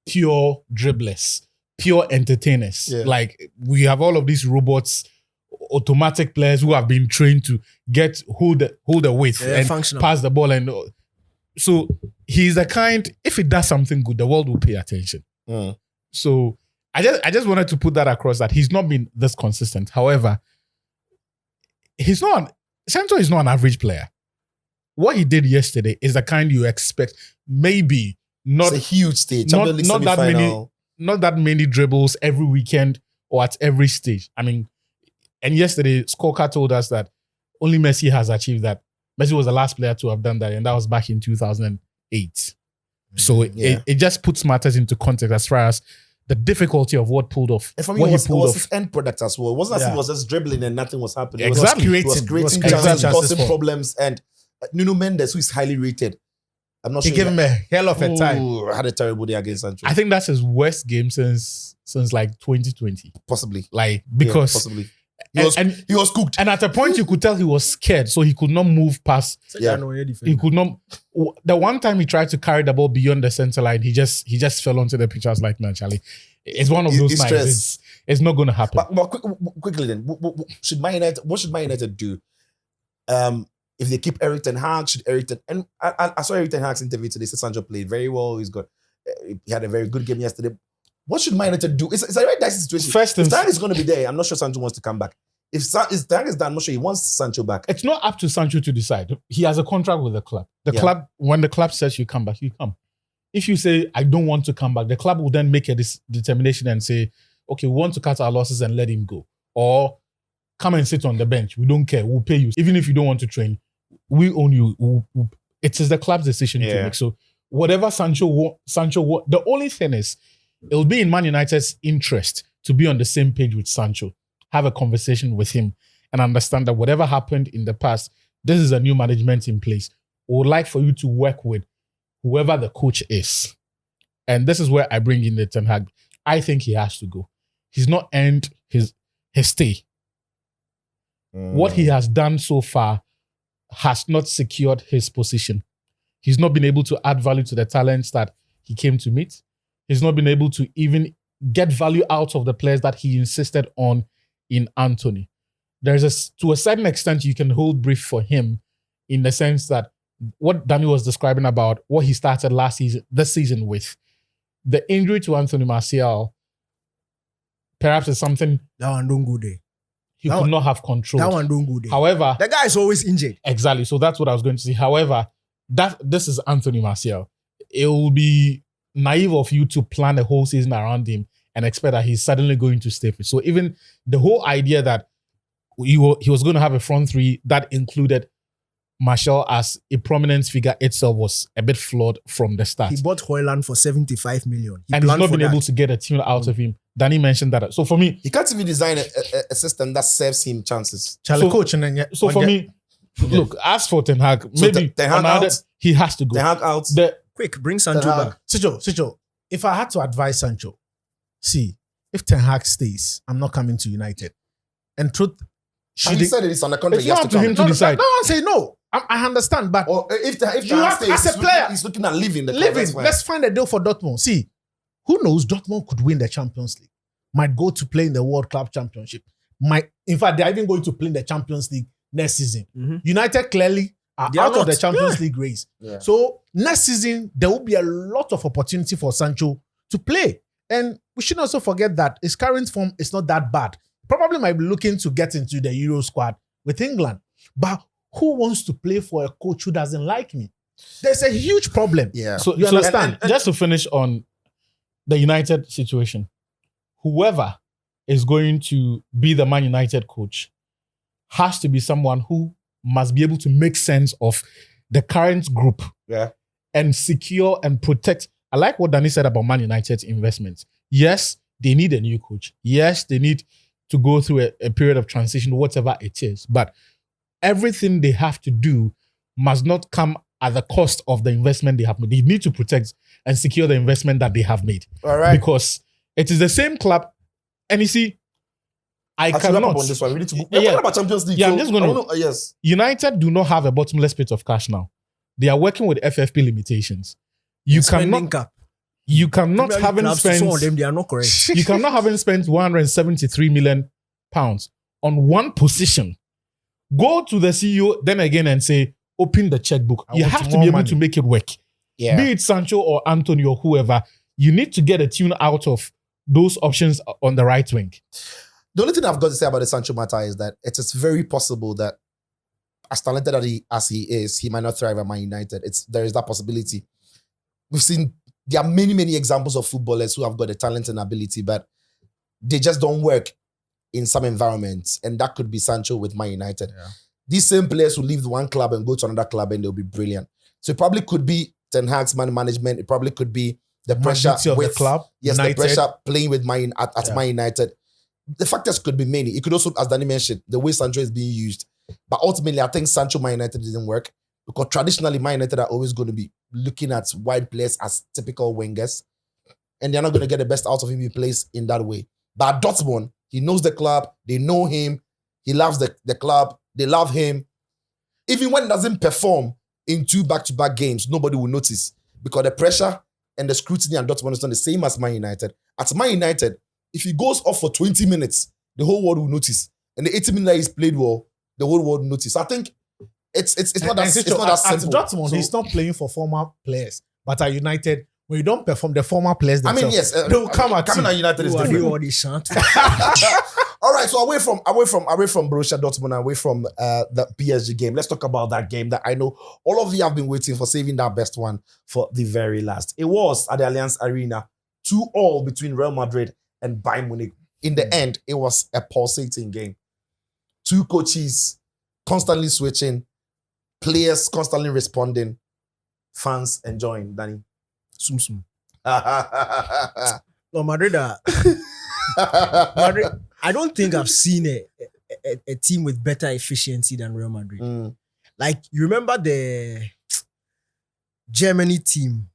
pure dribblers, pure entertainers. Yeah. Like we have all of these robots, automatic players who have been trained to hold the weight and functional. pass the ball. And so he's the kind. If he does something good, the world will pay attention. So I just wanted to put that across that he's not been this consistent. However, Sancho is not an average player. What he did yesterday is the kind you expect. Maybe not It's a huge stage. Champions League not that semi-final. not that many dribbles every weekend or at every stage. I mean, and yesterday Scorecard told us that only Messi has achieved that. Messi was the last player to have done that, and that was back in 2008. So Yeah. it just puts matters into context as far as the difficulty of what pulled off. And for me, what it was, he pulled off. his end product as well. It wasn't as if he was just dribbling and nothing was happening. Exactly. He was creating chances, causing for. problems. And Nuno Mendes, who is highly rated, I'm not He sure. gave him a hell of a time. Ooh, had a terrible day against Sancho. I think that's his worst game since like 2020. Possibly. Like Yeah, because possibly. and He was cooked. and at a point you could tell he was scared, so he could not move past. Yeah. He could not. The one time he tried to carry the ball beyond the center line, he just fell onto the pitch. I was like, man, Charlie, it's one of those He's nights. stressed. It's not going to happen. But quickly then, what should Man United do? If they keep Eric Ten Hag, should Eric Ten... And I saw Eric Ten Hag's interview today. Said Sancho played very well. He had a very good game yesterday. What should Man United do? It's a very dicey situation. First If and- Ten Hag is going to be there, I'm not sure Sancho wants to come back. If Ten Hag is there, I'm not sure he wants Sancho back. It's not up to Sancho to decide. He has a contract with the club. The Yeah. club, when the club says you come back, you come. If you say, I don't want to come back, the club will then make a determination and say, okay, we want to cut our losses and let him go. Or come and sit on the bench. We don't care. We'll pay you. Even if you don't want to train, we own you. It is the club's decision to Yeah. make. So whatever Sancho the only thing is, it will be in Man United's interest to be on the same page with Sancho, have a conversation with him, and understand that whatever happened in the past, this is a new management in place. We would like for you to work with whoever the coach is. And this is where I bring in the Ten Hag. I think he has to go. He's not earned his stay. What he has done so far has not secured his position. He's not been able to add value to the talents that he came to meet. He's not been able to even get value out of the players that he insisted on in Anthony. To a certain extent, you can hold brief for him in the sense that what Danny was describing about what he started this season with, the injury to Anthony Martial, perhaps is something That one don't go there. he That could one- not have controlled. That one don't go there. However, The guy is always injured. exactly. So that's what I was going to say. However, this is Anthony Martial. It will be naive of you to plan a whole season around him and expect that he's suddenly going to stay fit. So even the whole idea that he was going to have a front three that included Martial as a prominent figure itself was a bit flawed from the start. He bought Hoyland for 75 million. He And he's planned not for been that. able to get a tune out of him. Danny mentioned that. So for me, He can't even design a system that serves him chances. Charlie So- coach and then so for me, look, as for Ten Hag, So maybe Ten Hag another- out? he has to go. Ten Hag out. Quick, bring Sancho Ten Hag. back. Sancho, if I had to advise Sancho, see, if Ten Hag stays, I'm not coming to United. And truth, And he said it's on the contract. It's He has not to up to come. him to decide. No, I'm saying no. I understand, but Or if Ten You Hag have to- stays, as a player, he's looking at leaving the club. living, That's fine. let's find a deal for Dortmund. See, who knows? Dortmund could win the Champions League. Might go to play in the World Club Championship. In fact, they're even going to play in the Champions League next season. Mhm. United clearly are They are out of the not. Champions League race. Yeah. So next season, there will be a lot of opportunity for Sancho to play. And we should also forget that his current form is not that bad. Probably might be looking to get into the Euro squad with England. But who wants to play for a coach who doesn't like me? There's a huge problem. Yeah. So You understand? Just to finish on the United situation, whoever is going to be the Man United coach has to be someone who must be able to make sense of the current group Yeah. and secure and protect. I like what Danny said about Man United's investments. Yes, they need a new coach. Yes, they need to go through a period of transition, whatever it is. But everything they have to do must not come at the cost of the investment they have made. They need to protect and secure the investment that they have made. All right. Because It is the same club. And you see, I As we wrap cannot. up on this one, we need to. We're Yeah. talking about Champions League. Yeah, I'm so just gonna- I wanna- yes. United do not have a bottomless pit of cash now. They are working with FFP limitations. You Spending cannot. cap. You cannot Premier League having clubs, spent. some of them they are not correct. You cannot having spent 173 million pounds on one position. Go to the CEO then again and say, open the checkbook. I You want have to more be able money. to make it work. Yeah. Be it Sancho or Anthony or whoever. You need to get a tune out of those options on the right wing. The only thing I've got to say about the Sancho matter is that it is very possible that, as talented as he is, he might not thrive at Man United. There is that possibility. We've seen there are many examples of footballers who have got the talent and ability, but they just don't work in some environments, and that could be Sancho with Man United. Yeah. These same players who leave one club and go to another club, and they'll be brilliant. So it probably could be Ten Hag's man management. It probably could be the pressure Majority of with the club. Yes, United. the pressure playing with Man at Yeah. Man United. The factors could be many. It could also, as Danny mentioned, the way Sancho is being used. But ultimately, I think Sancho Man United didn't work because traditionally Man United are always going to be looking at wide players as typical wingers, and they're not going to get the best out of him if he plays in that way. But at Dortmund, he knows the club. They know him. He loves the club. They love him. Even when he doesn't perform in 2 back-to-back games, nobody will notice because the pressure and the scrutiny at Dortmund is not the same as Man United. At Man United, if he goes off for 20 minutes, the whole world will notice. And the 80 minutes that he's played well, the whole world will notice. I think it's not that simple. At Dortmund, So- he's not playing for former players. But at United, when you don't perform, the former players I themselves, mean, yes, they will come at coming you. at United is Who are they different. all these shant? All right, so away from Borussia Dortmund, away from the PSG game, let's talk about that game that I know all of you have been waiting for, saving that best one for the very last. It was at the Allianz Arena, 2-2 between Real Madrid and Bayern Munich. In the end, it was a pulsating game. Two coaches constantly switching, players constantly responding, fans enjoying. Danny. Sum sum. No, Madrid, Madrid, I don't think I've seen a team with better efficiency than Real Madrid. Mm. Like, you remember the Germany team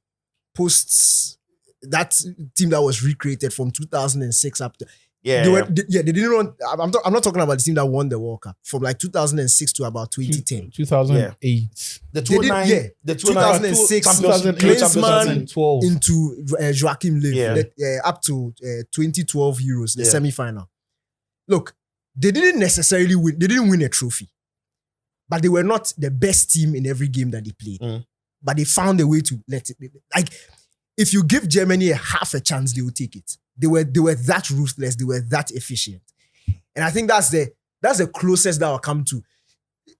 posts that team that was recreated from 2006 up to Yeah. they didn't run. I'm not talking about the team that won the World Cup from like 2006 to about 2010. 2008. The They did- 2009, yeah. the 2009 2006, championship, 2008, Champions League. into Joachim Löw Yeah. up to 2012 Euros, the Yeah. semi-final. Look, they didn't necessarily win. They didn't win a trophy, but they were not the best team in every game that they played. Mm. But they found a way to let it. Like, if you give Germany half a chance, they will take it. They were that ruthless. They were that efficient, and I think that's the closest that I'll come to.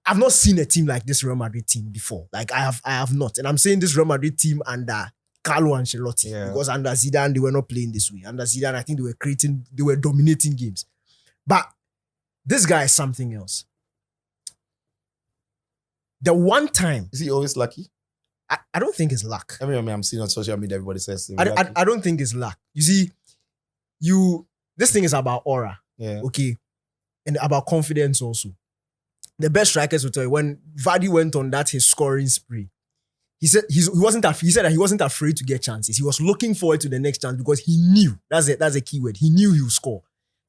I've not seen a team like this Real Madrid team before. Like, I have not, and I'm saying this Real Madrid team under Carlo Ancelotti, Yeah. because under Zidane they were not playing this way. Under Zidane, I think they were dominating games, but this guy is something else. The one time, Is he always lucky? I don't think it's luck. I mean, I'm seeing on social media, everybody says he's I lucky. don't think it's luck. You see, this thing is about aura, Yeah. okay, and about confidence also. The best strikers will tell you when Vardy went on his scoring spree. He said he said that he wasn't afraid to get chances. He was looking forward to the next chance because he knew that's a key word. He knew he would score.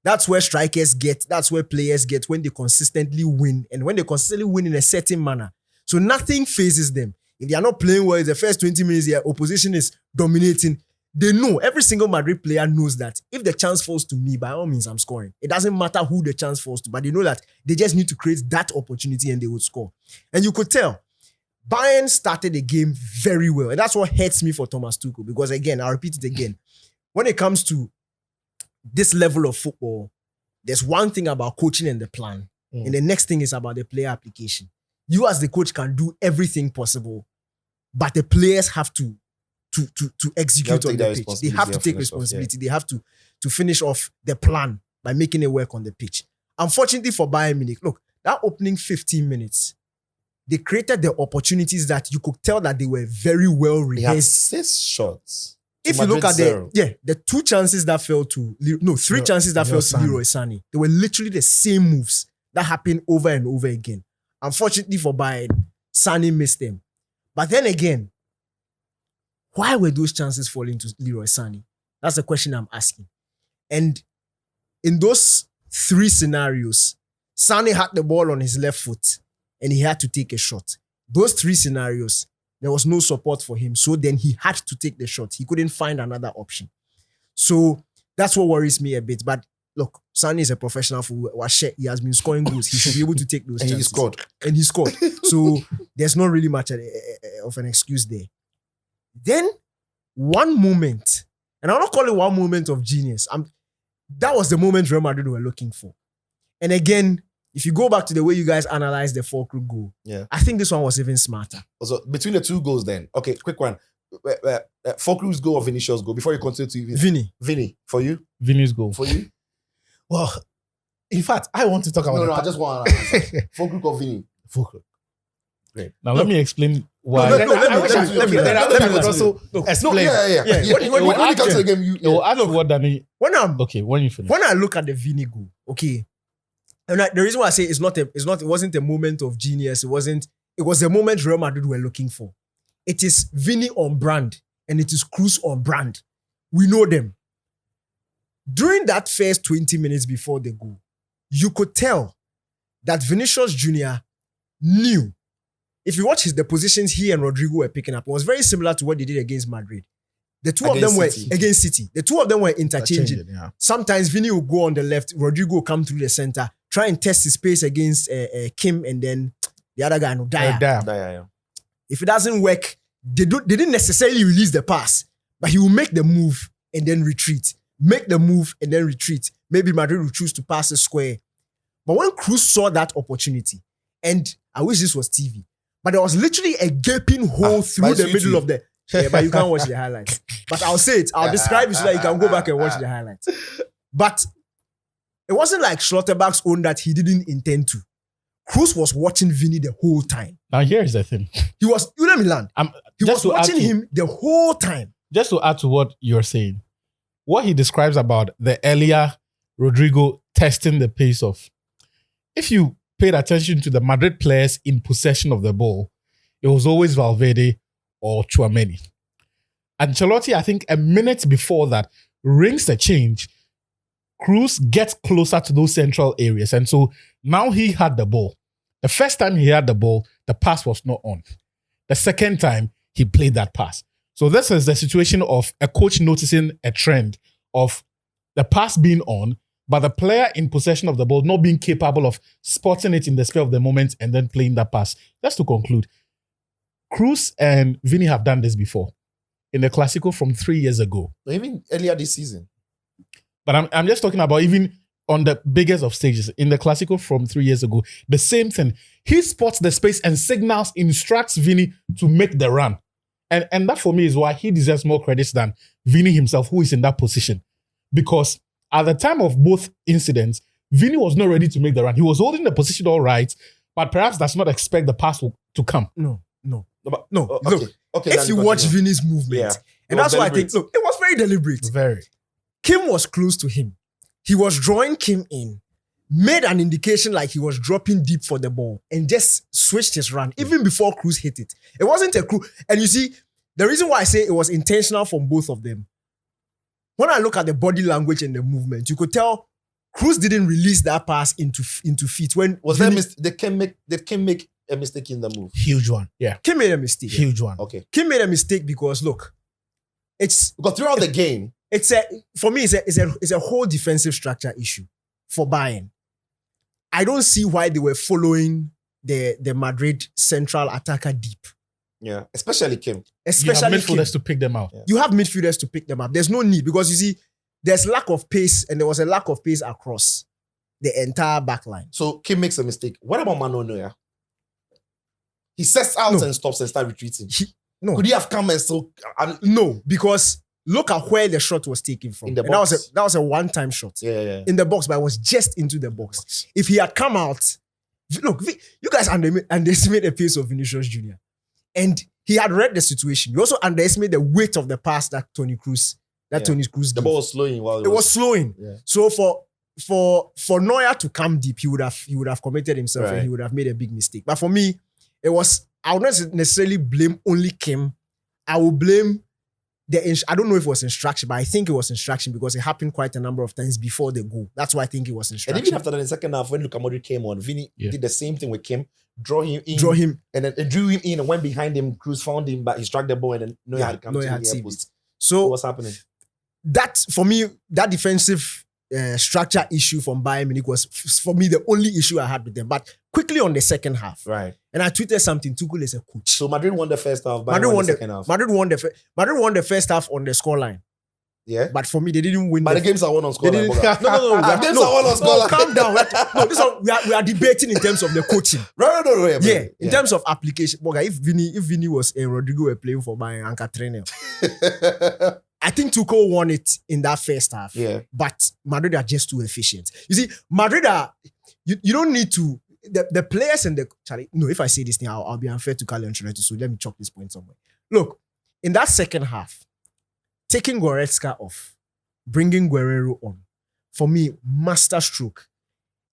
That's where strikers get. That's where players get when they consistently win, and when they consistently win in a certain manner. So nothing phases them. If they are not playing well, the first 20 minutes, their opposition is dominating. They know, every single Madrid player knows that if the chance falls to me, by all means, I'm scoring. It doesn't matter who the chance falls to, but they know that they just need to create that opportunity and they would score. And you could tell, Bayern started the game very well. And that's what hurts me for Thomas Tuchel. Because again, I'll repeat it again. When it comes to this level of football, there's one thing about coaching and the plan. And the next thing is about the player application. You as the coach can do everything possible, but the players have to execute on the pitch. They have to take responsibility. They have to finish off the plan by making it work on the pitch. Unfortunately for Bayern Munich, look, that opening 15 minutes, they created the opportunities that you could tell that they were very well He had rehearsed. 6 shots. If you look at the 2 chances that fell to, three chances that fell to Leroy Sané, they were literally the same moves that happened over and over again. Unfortunately for Bayern, Sané missed them. But then again, why were those chances falling to Leroy Sané? That's the question I'm asking. And in those 3 scenarios, Sane had the ball on his left foot and he had to take a shot. Those 3 scenarios, there was no support for him. So then he had to take the shot. He couldn't find another option. So that's what worries me a bit. But look, Sane is a professional footballer. He has been scoring goals. He should be able to take those And chances. he scored. So there's not really much of an excuse there. Then one moment, and I'll not call it one moment of genius. That was the moment Real Madrid were looking for. And again, if you go back to the way you guys analyze the Fulkrug goal, I think this one was even smarter. So between the 2 goals then, okay, quick one. Fulkrug's goal or Vinicius' goal, before you continue to Vinny, for you? Vinny's goal. For you? Well, in fact, I want to talk about I just want to answer. Fulkrug or Vinny? Fulkrug. Great. Now let me explain why. Let me also explain. Yeah. When you come to the game, It will add to what Danny. When you finish. When I look at the Vinny goal, okay, and the reason why I say it wasn't a moment of genius. It was a moment Real Madrid were looking for. It is Vinny on brand and it is Cruz on brand. We know them. During that first 20 minutes before the goal, you could tell that Vinicius Jr. knew. If you watch the positions he and Rodrigo were picking up, it was very similar to what they did against Madrid. The two of them were against City. The two of them were interchanging. Sometimes Vinny will go on the left, Rodrigo will come through the center, try and test his space against Kim, and then the other guy, Dyer. If it doesn't work, they didn't necessarily release the pass, but he will make the move and then retreat. Make the move and then retreat. Maybe Madrid will choose to pass a square. But when Cruz saw that opportunity, and I wish this was TV, but there was literally a gaping hole through the middle of the... Yeah, but you can't watch the highlights. But I'll say it. I'll describe it so that you can go back and watch the highlights. But it wasn't like Schlotterberg's own that he didn't intend to. Cruz was watching Vinny the whole time. Now here's the thing. You let me land. He was watching him the whole time. Just to add to what you're saying, what he describes about the earlier Rodrigo testing the pace of, if you paid attention to the Madrid players in possession of the ball, it was always Valverde or Tchouaméni. Ancelotti, I think a minute before that, rings the change. Cruz gets closer to those central areas. And so now he had the ball. The first time he had the ball, the pass was not on. The second time, he played that pass. So this is the situation of a coach noticing a trend of the pass being on, but the player in possession of the ball not being capable of spotting it in the spur of the moment and then playing that pass. Just to conclude, Cruz and Vinny have done this before in the Clásico from 3 years ago. Even earlier this season. But I'm just talking about even on the biggest of stages. In the Clásico from 3 years ago, the same thing. He spots the space and signals, instructs Vinny to make the run. And that for me is why he deserves more credits than Vinny himself, who is in that position. Because at the time of both incidents, Vinny was not ready to make the run. He was holding the position all right, but perhaps does not expect the pass to come. No. Okay. Look, if you watch Vinny's movement, and that's why I think, look, it was very deliberate. Very. Kim was close to him. He was drawing Kim in, made an indication like he was dropping deep for the ball, and just switched his run even before Cruz hit it. It wasn't a Cruz. And you see, the reason why I say it was intentional from both of them, when I look at the body language and the movement, you could tell Cruz didn't release that pass into feet. When was Vinny, they can make a mistake in the move? Huge one. Yeah. Kim made a mistake. Huge one. Okay. Kim made a mistake because look, because throughout the game, it's a whole defensive structure issue for Bayern. I don't see why they were following the Madrid central attacker deep. Yeah, especially Kim. You have midfielders to pick them out. Yeah. You have midfielders to pick them up. There's no need because you see, there's lack of pace and there was a lack of pace across the entire back line. So Kim makes a mistake. What about Manuel Neuer? He sets out and stops and starts retreating. Could he have come and still... No, because look at where the shot was taken from. In the box. That was a one-time shot. Yeah. In the box, but it was just into the box. If he had come out... Look, you guys underestimate the pace of Vinicius Jr. And he had read the situation. You also underestimate the weight of the pass that Toni Kroos gave. The ball was slowing while it was slowing. Yeah. So for Neuer to come deep, he would have committed himself and he would have made a big mistake. But for me, I would not necessarily blame only Kim. I will blame I don't know if it was instruction, but I think it was instruction because it happened quite a number of times before the goal. That's why I think it was instruction. And even after that, in the second half, when Luka Modric came on, Vini did the same thing with Kim, draw him, and then it drew him in and went behind him. Cruz found him, but he struck the ball and then Neuer had come to the near post. So what's happening? That for me, that defensive structure issue from Bayern Munich was for me the only issue I had with them. But quickly on the second half, right? And I tweeted something. Tuchel is a coach. So Madrid won the first half. Bayern won the second half. Madrid won the first half on the scoreline. Yeah, but for me, they didn't win. But the games are won on scoreline. No. The games are won on scoreline. Calm down. This one we are debating in terms of the coaching. Right. Yeah, in terms of application. If Vini was and Rodrigo were playing for Bayern and Catrine, I think Tuchel won it in that first half. Yeah, but Madrid are just too efficient. You see, Madrid are. You don't need to. The players and the Charlie. No, if I say this thing, I'll be unfair to Carlo Ancelotti. So let me chalk this point somewhere. Look, in that second half, taking Goretzka off, bringing Guerrero on, for me, master stroke.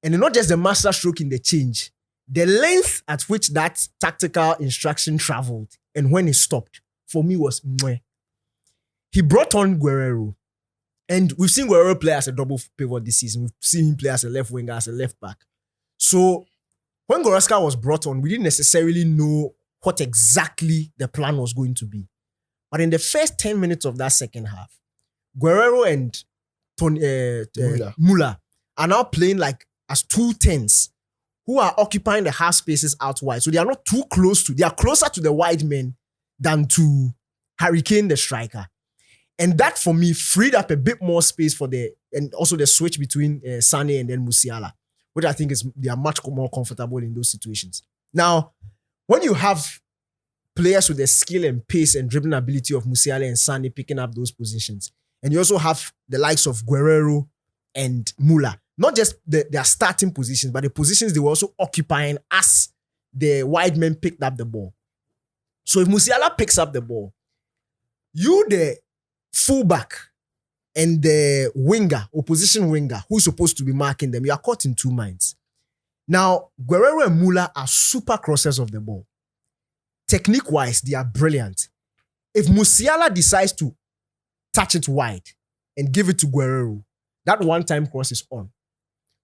And not just the master stroke in the change, the length at which that tactical instruction traveled and when it stopped, for me was mwah. He brought on Guerrero. And we've seen Guerrero play as a double pivot this season. We've seen him play as a left winger, as a left back. So when Goretzka was brought on, we didn't necessarily know what exactly the plan was going to be. But in the first 10 minutes of that second half, Guerrero and Müller are now playing like as 2 10s who are occupying the half spaces out wide. So they are not too close to, they are closer to the wide men than to Hurricane, the striker. And that for me freed up a bit more space for and also the switch between Sané and then Musiala, which I think they are much more comfortable in those situations. Now, when you have players with the skill and pace and dribbling ability of Musiala and Sané picking up those positions, and you also have the likes of Guerrero and Müller, not just their starting positions, but the positions they were also occupying as the wide men picked up the ball. So if Musiala picks up the ball, you, the fullback and the winger, opposition winger, who's supposed to be marking them, you are caught in two minds. Now, Guerrero and Müller are super crossers of the ball. Technique-wise, they are brilliant. If Musiala decides to touch it wide and give it to Guerrero, that one-time cross is on.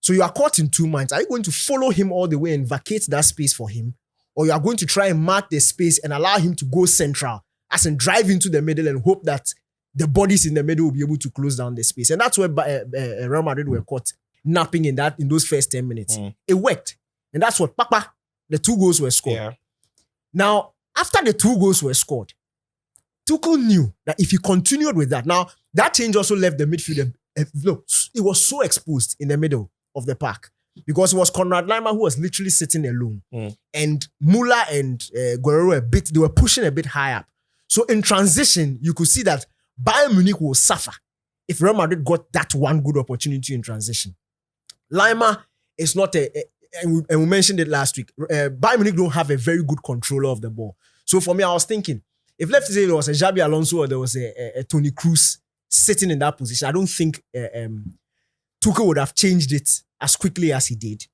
So you are caught in two minds. Are you going to follow him all the way and vacate that space for him? Or you are going to try and mark the space and allow him to go central, as in drive into the middle and hope that the bodies in the middle will be able to close down the space. And that's where Real Madrid were caught napping in those first 10 minutes. It worked. And that's what the 2 goals were scored. Yeah. Now, after the 2 goals were scored, Tuchel knew that if he continued with that, now that change also left the midfield. Look, it was so exposed in the middle of the park because it was Konrad Laimer who was literally sitting alone. And Müller and Guerrero they were pushing a bit high up. So in transition, you could see that Bayern Munich will suffer if Real Madrid got that one good opportunity in transition. Laimer is not and we mentioned it last week, Bayern Munich don't have a very good controller of the ball. So for me, I was thinking, if let's say there was a Xabi Alonso or there was a Toni Kroos sitting in that position, I don't think Tuchel would have changed it as quickly as he did.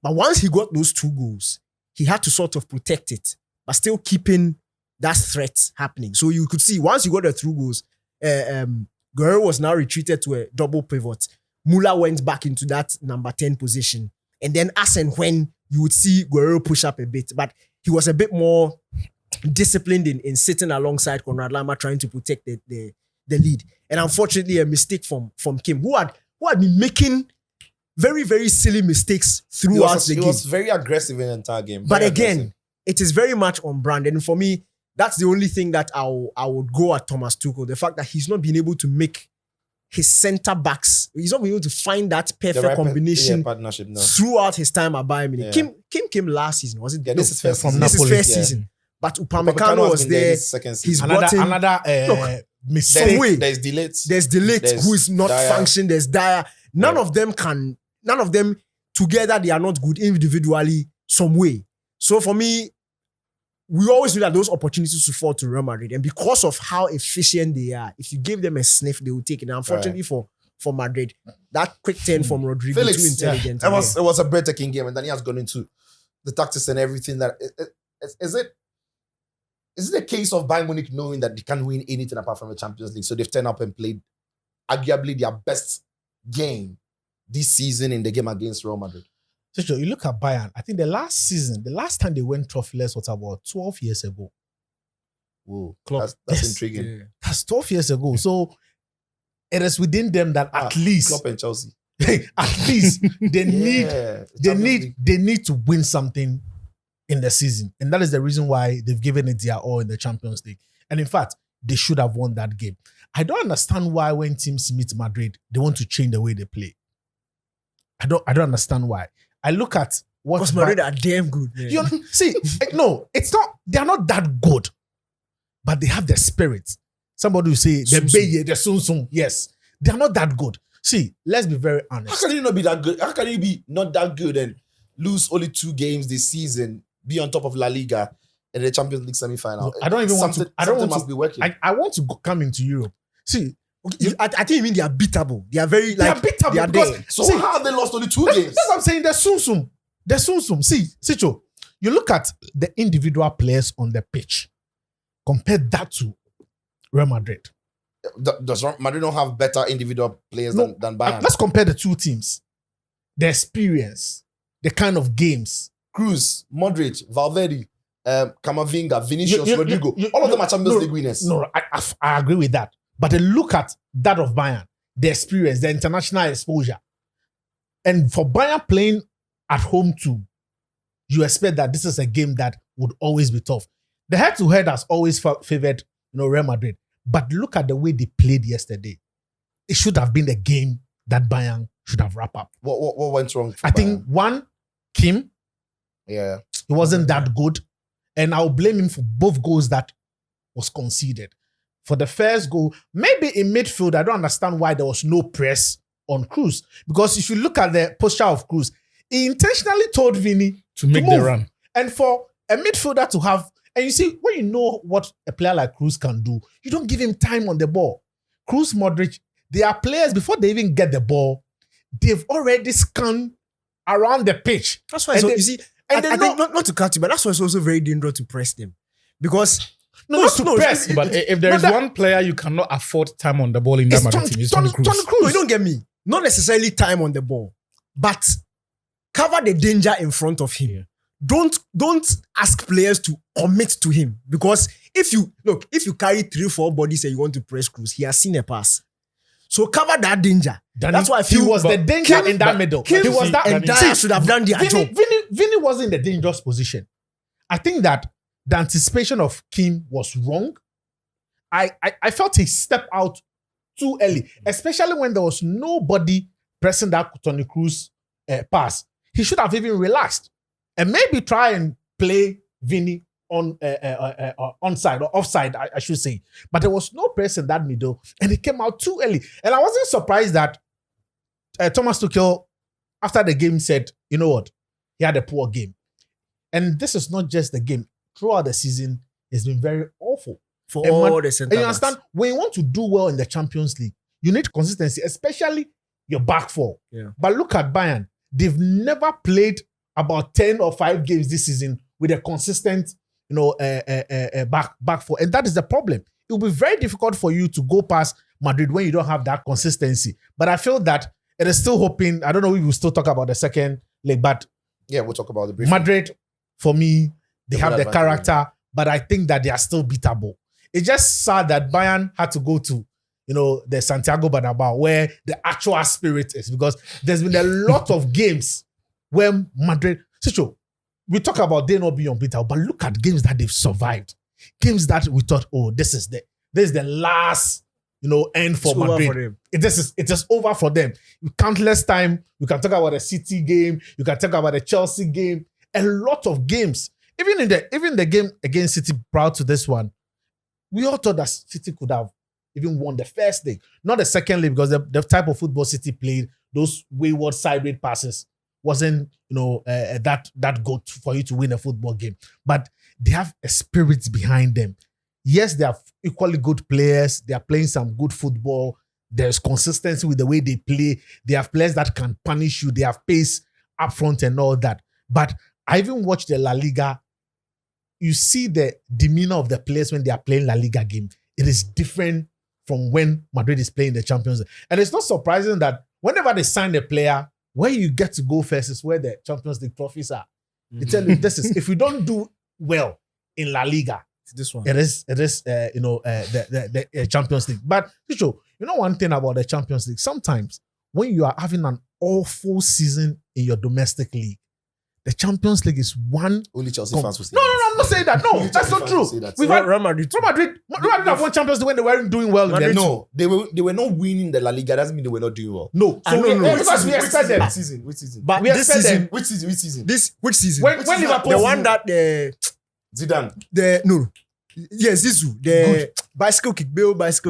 But once he got those 2 goals, he had to sort of protect it, but still keeping that threat happening. So you could see, once you got the 2 goals, Guerrero was now retreated to a double pivot. Müller went back into that number 10 position. And then as and when you would see Guerrero push up a bit, but he was a bit more disciplined in sitting alongside Konrad Laimer trying to protect the lead. And unfortunately, a mistake from Kim, who had been making very, very silly mistakes throughout the game. He was very aggressive in the entire game. But again, it is very much on brand. And for me, that's the only thing that I would go at Thomas Tuchel. The fact that he's not been able to make his center backs, he's not been able to find that perfect combination partnership, throughout his time at Bayern Munich. Kim came last season, was it? Yeah, this is first from season. This is Napoli. first season. But Upamecano was there. Second He's season. brought in Another mistake. some way. There's Delete. There's Delete, There's who is not Dyer. functioning. There's Dyer. None of them together, they are not good individually some way. So for me, we always knew that those opportunities to fall to Real Madrid. And because of how efficient they are, if you give them a sniff, they will take it. And unfortunately for Madrid, that quick turn from Rodrigo, Felix, too intelligent. It was a breathtaking game, and then he has gone into the tactics and everything. That is it. is it a case of Bayern Munich knowing that they can't win anything apart from the Champions League? So they've turned up and played arguably their best game this season in the game against Real Madrid. So you look at Bayern, I think the last time they went trophyless was about 12 years ago. Whoa, Klopp. that's Yes. intriguing. Yeah. That's 12 years ago. So it is within them that at least, Klopp and Chelsea. at least they need Yeah, they need to win something in the season. And that is the reason why they've given it their all in the Champions League. And in fact, they should have won that game. I don't understand why when teams meet Madrid, they want to change the way they play. I don't understand why. I look at what Because Madrid are damn good. Man. you know, see, no, it's not, they're not that good, but they have the spirit. Somebody will say, the Beye, the Sun Sun. Yes, they're not that good. See, let's be very How honest. can you not be that good? How can you be not that good and lose only 2 games this season, be on top of La Liga and the Champions League semi-final? I don't even want to. I don't want must to be working. I want to come into Europe. See, I think you mean they are beatable. They are very they like are beatable they are because there. So see, how have they lost only 2 games? that's what I'm saying. The Sun Sun. The Sun Sun. See, Sicho, you look at the individual players on the pitch. Compare that to Real Madrid. Does Madrid don't have better individual players No, than Bayern? Let's compare the two teams. The experience, the kind of games. Cruz, Modric, Valverde, Camavinga, Vinicius, You- Rodrigo. you- all of them are Champions no, League winners. No, I agree with that. But then look at that of Bayern, the experience, the international exposure. And for Bayern playing at home too, you expect that this is a game that would always be tough. The head-to-head has always favored, Real Madrid. But look at the way they played yesterday. It should have been the game that Bayern should have wrapped up. What went wrong? For I think Bayern? one, Kim, Yeah. he wasn't that good. And I'll blame him for both goals that was conceded. For the first goal, maybe in midfield, I don't understand why there was no press on Cruz. Because if you look at the posture of Cruz, he intentionally told Vini to make the move. run. And for a midfielder to have, and you see, when you know what a player like Cruz can do, you don't give him time on the ball. Cruz, Modric, they are players, before they even get the ball, they've already scanned around the pitch. That's why And so, they- you see, and I they think know- not to cut you, but that's why it's also very dangerous to press them. Because Not to press. But if there is one player you cannot afford time on the ball in that It's Madrid Toni- team, it's Toni- Toni Kroos. Toni Kroos. no, you don't get me. Not necessarily time on the ball, but cover the danger in front of him. Yeah. Don't ask players to commit to him, because if you carry 3-4 bodies and you want to press Cruz, he has seen a pass. So cover that danger. That's why I feel he was the danger in that middle. Kim He was that and Dyer should have done their job. Vini wasn't in the dangerous position. I think that the anticipation of Kim was wrong. I felt he stepped out too early, especially when there was nobody pressing that Toni Kroos pass. He should have even relaxed and maybe try and play Vini on onside or offside, I should say. But there was no press in that middle, and he came out too early. And I wasn't surprised that Thomas Tuchel, after the game, said, "You know what? He had a poor game." And this is not just the game. Throughout the season, it's been very awful. For And all man- the And center you backs. understand, when you want to do well in the Champions League, you need consistency, especially your back four. Yeah. But look at Bayern. They've never played about 10 or 5 games this season with a consistent, back four. And that is the problem. It will be very difficult for you to go past Madrid when you don't have that consistency. But I feel that it is still hoping, I don't know if we'll still talk about the second leg, but Yeah, we'll talk about the briefing. Madrid, for me, they They have will the advance, character, but I think that they are still beatable. It's just sad that Bayern had to go to, the Santiago Bernabeu, where the actual spirit is, because there's been a lot of games where Madrid, Sicho, we talk about they not being unbeatable, but look at games that they've survived. Games that we thought, oh, this is the last, end for It's over Madrid. for them. It is over for them. Countless time. You can talk about the City game. You can talk about the Chelsea game. A lot of games. Even the game against City prior to this one, we all thought that City could have even won the first leg, not the second leg, because the type of football City played, those wayward sideways passes, wasn't that good for you to win a football game. But they have a spirit behind them. Yes, they are equally good players. They are playing some good football. There's consistency with the way they play. They have players that can punish you. They have pace up front and all that. But I even watched the La Liga you see the demeanor of the players when they are playing La Liga game. It is different from when Madrid is playing the Champions League. And it's not surprising that whenever they sign a player, where you get to go first is where the Champions League trophies are. They tell you this is, if you don't do well in La Liga, This one. it is the Champions League. But Chicho, you know one thing about the Champions League, sometimes when you are having an awful season in your domestic league, the Champions League is one. Only Chelsea fans will say No, I'm not saying that. No, Only that's Chelsea not fans true. will say that. We've had Real Madrid. Real Madrid have won Champions League when they weren't doing well. in their No, they were not winning the La Liga. Doesn't mean they were not doing well. No, I don't know. because we expect them. Which season? Which season? But We this expect season, them. Which season? Which season? which season? When season? Liverpool, The one that Zidane. yes, Zizou, the bicycle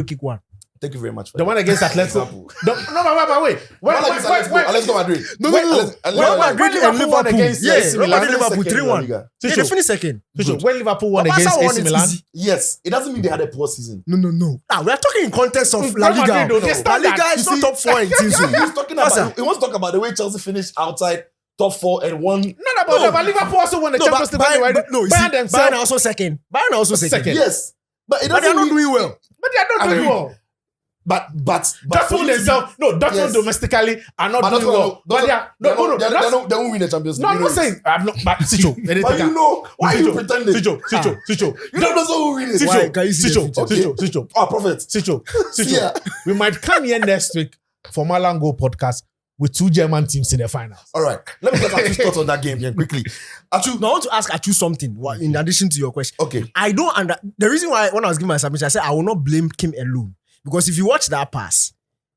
kick one. Thank you very much for the that. one against Atletico. Example. No, wait. Let's go Madrid. No. When Madrid and Liverpool won Liverpool. against Yeah, AC Real Milan. Madrid Liverpool Second in La 3-1. Liga. Yeah, they finished second. Chicho, when Liverpool won But against Barca won AC it Milan, easy. Yes, it doesn't mean they had a poor season. No. We are talking in context of La Real Liga. Madrid don't know. La Liga You is not see- top 4 in teams. He's talking That's about. He wants to talk about the way Chelsea finished outside top 4 and won. not about that, but Liverpool also won the Champions League. when they were- Bayern Bayern themselves, also second. Bayern also second. Second. Yes, but it But they are doesn't not mean. doing well. but they are not doing well. But Dortmund themselves, Dortmund Yes. domestically are not But doing well. But they are they won't win the Champions League. No, I'm not saying. I'm not. But Chicho, But you know why are you pretending? Chicho. You don't know who win it. Why? Can you see the future? Chicho. Oh, prophet. Chicho. Yeah. We might come here next week for Mallam Go podcast with 2 German teams in the finals. All right. Let me get Achu's thoughts on that game again quickly. Achu. Now I want to ask Achu something in addition to your question. Okay. I don't the reason why when I was giving my submission, I said I will not blame Kim alone. Because if you watch that pass,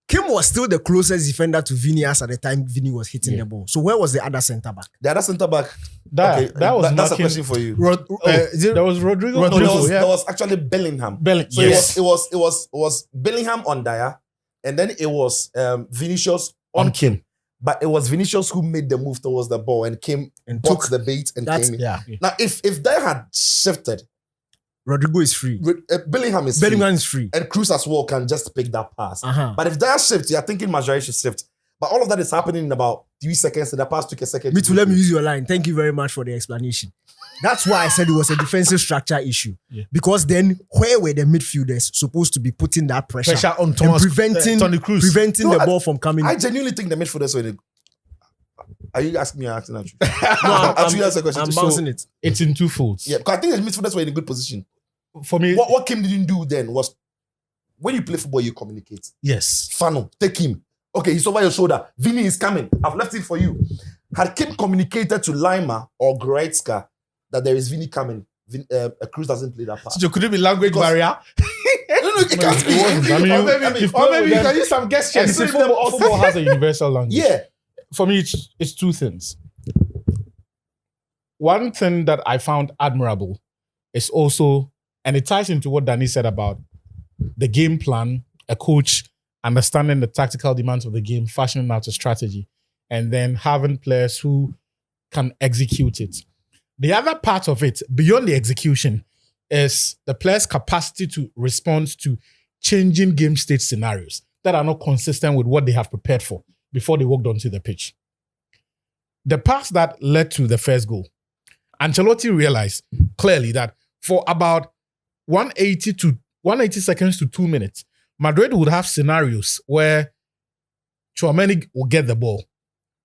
Kim was still the closest defender to Vinicius at the time Vini was hitting the ball. So where was the other centre back? The other centre back. That was that's a marking- question for you. There was Rodrigo. No, Rodrigo, there was actually Bellingham. So Yes. it was Bellingham on Dyer, and then it was Vinicius on Kim. But it was Vinicius who made the move towards the ball and came and took the bait and came in. Yeah. Now, if Dyer had shifted, Rodrigo is free. Bellingham is Bellingham is free. free, and Cruz as well can just pick that pass. Uh-huh. But if Dyer shifts, you're thinking Maguire should shift. But all of that is happening in about 3 seconds, and the pass took a second. Me too, let me use your line. Thank you very much for the explanation. That's why I said it was a defensive structure issue. Yeah. Because then where were the midfielders supposed to be putting that pressure on and Thomas, preventing Tony Cruz. the ball from coming? I genuinely think the midfielders were in. Are you asking me or asking Achu? No, Achu, that's a question. I'm So, bouncing it. It's in 2 folds. yeah, because I think the midfielders were in a good position. For me, What Kim didn't do then was when you play football, you communicate. yes. Funnel, take him. Okay, he's over your shoulder. Vini is coming. I've left it for you. Had Kim communicated to Lima or Goretzka that there is Vini coming, Cruz doesn't play that part. So could it be language Because- barrier? No, it can't be. I mean, Or maybe- or maybe you can use some gestures. And Football has a universal language. Yeah. For me, it's 2 things. One thing that I found admirable is also, and it ties into what Danny said about the game plan, a coach understanding the tactical demands of the game, fashioning out a strategy, and then having players who can execute it. The other part of it, beyond the execution, is the players' capacity to respond to changing game state scenarios that are not consistent with what they have prepared for before they walked onto the pitch. The pass that led to the first goal, Ancelotti realized clearly that for about 180 seconds to 2 minutes, Madrid would have scenarios where Tchouaméni will get the ball.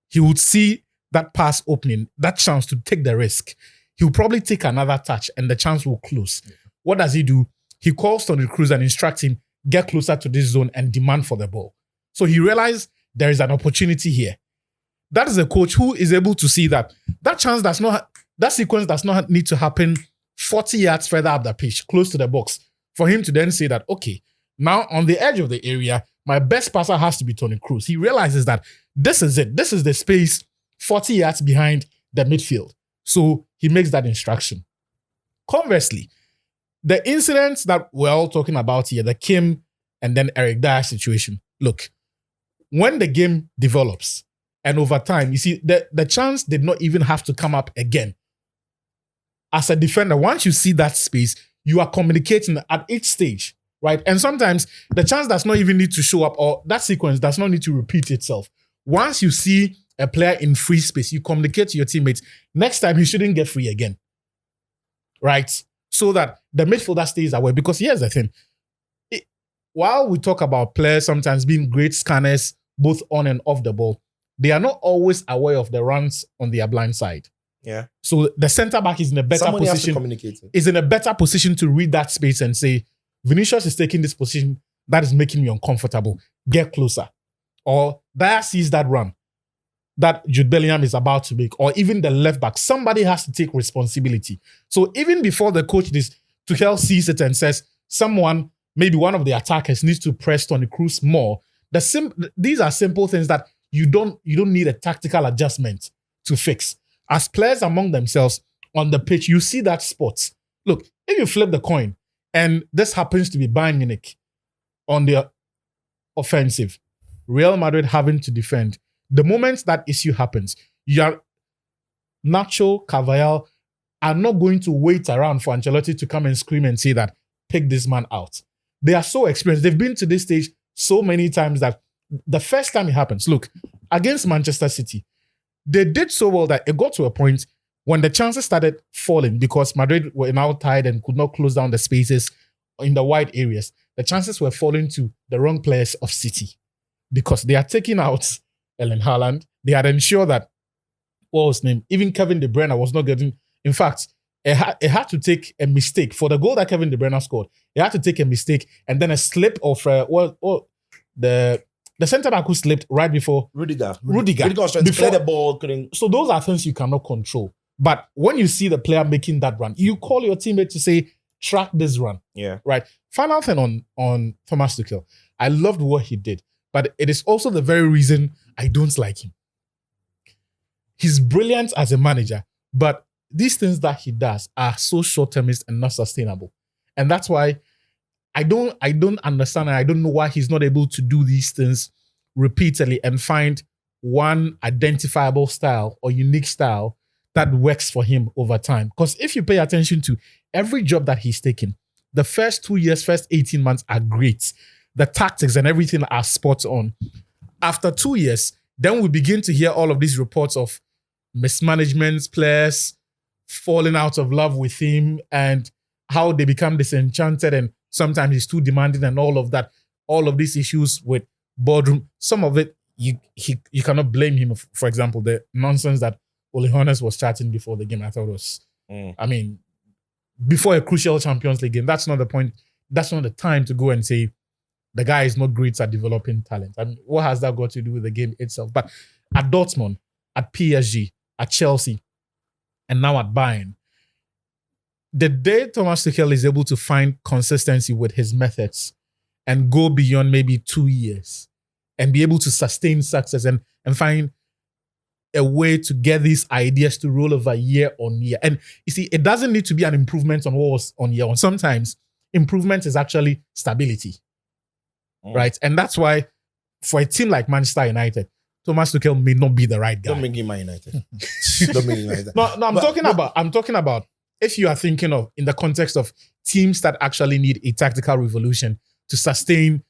He would see that pass opening, that chance to take the risk. He'll probably take another touch and the chance will close. What does he do? He calls Tony Cruz and instructs him, get closer to this zone and demand for the ball. So he realized there is an opportunity here. That is a coach who is able to see that that sequence does not need to happen 40 yards further up the pitch, close to the box, for him to then say that, okay, now on the edge of the area, my best passer has to be Tony Cruz. He realizes that this is it. This is the space 40 yards behind the midfield. So he makes that instruction. Conversely, the incidents that we're all talking about here, the Kim and then Eric Dyer situation. Look, when the game develops and over time, you see, the chance did not even have to come up again. As a defender, once you see that space, you are communicating at each stage, right? And sometimes the chance does not even need to show up, or that sequence does not need to repeat itself. Once you see a player in free space, you communicate to your teammates, next time he shouldn't get free again. right? So that the midfielder stays away. Because here's the thing. While we talk about players sometimes being great scanners, both on and off the ball, they are not always aware of the runs on their blind side. Yeah. So the centre back is in a better Somebody has to position. communicate it. Is in a better position to read that space and say, Vinicius is taking this position that is making me uncomfortable. Get closer. Or Dyer sees that run that Jude Bellingham is about to make, or even the left back. Somebody has to take responsibility. So even before the coach, Tuchel sees it and says, someone, maybe one of the attackers needs to press Toni Kroos more. These are simple things that you don't need a tactical adjustment to fix. As players among themselves on the pitch, you see that spot. Look, if you flip the coin and this happens to be Bayern Munich on the offensive, Real Madrid having to defend, the moment that issue happens, Nacho, Carvajal are not going to wait around for Ancelotti to come and scream and say that, pick this man out. They are so experienced. They've been to this stage so many times that the first time it happens, look, against Manchester City, they did so well that it got to a point when the chances started falling because Madrid were now tired and could not close down the spaces in the wide areas. The chances were falling to the wrong players of City because they are taking out Erling Haaland. They had ensured that, what was his name? Even Kevin De Bruyne was not getting. In fact, it had to take a mistake for the goal that Kevin De Bruyne scored. It had to take a mistake and then a slip of the centre back who slipped right before Rudiger was trying to play the ball. So those are things you cannot control. But when you see the player making that run, you call your teammate to say, track this run. Yeah. Right. Final thing on Thomas Tuchel. I loved what he did, but it is also the very reason I don't like him. He's brilliant as a manager, but these things that he does are so short-termist and not sustainable. And that's why I don't understand and I don't know why he's not able to do these things repeatedly and find one identifiable style or unique style that works for him over time. Because if you pay attention to every job that he's taken, the first 2 years, first 18 months are great. The tactics and everything are spot on. After 2 years, then we begin to hear all of these reports of mismanagement, players falling out of love with him and how they become disenchanted and sometimes he's too demanding and all of that. All of these issues with boardroom, some of it, you cannot blame him. For example, the nonsense that Ole Hoeneß was chatting before the game, I thought was, I mean, before a crucial Champions League game, that's not the point. That's not the time to go and say the guy is not great at developing talent. I mean, what has that got to do with the game itself? But at Dortmund, at PSG, at Chelsea, and now at Bayern, the day Thomas Tuchel is able to find consistency with his methods and go beyond maybe 2 years and be able to sustain success and find a way to get these ideas to roll over year on year. And you see, it doesn't need to be an improvement on what was on year on. Sometimes improvement is actually stability, right? And that's why for a team like Manchester United, Thomas Tuchel may not be the right guy. Don't make him Man United. Don't make him United. No, I'm talking about if you are thinking of in the context of teams that actually need a tactical revolution to sustain,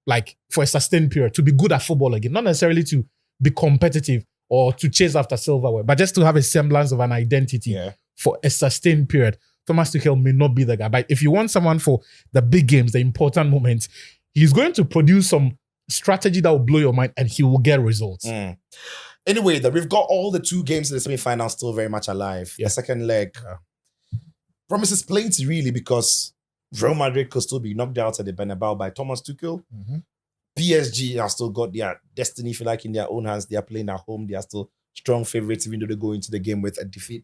like for a sustained period, to be good at football again, not necessarily to be competitive or to chase after silverware, but just to have a semblance of an identity for a sustained period. Thomas Tuchel may not be the guy. But if you want someone for the big games, the important moments, he's going to produce some strategy that will blow your mind and he will get results. Anyway, we've got all the 2 games in the semi-final still very much alive. The second leg promises plenty really because Real Madrid could still be knocked out at the Bernabeu by Thomas Tuchel. PSG have still got their destiny, if you like, in their own hands. They are playing at home. They are still strong favorites, even though they go into the game with a defeat.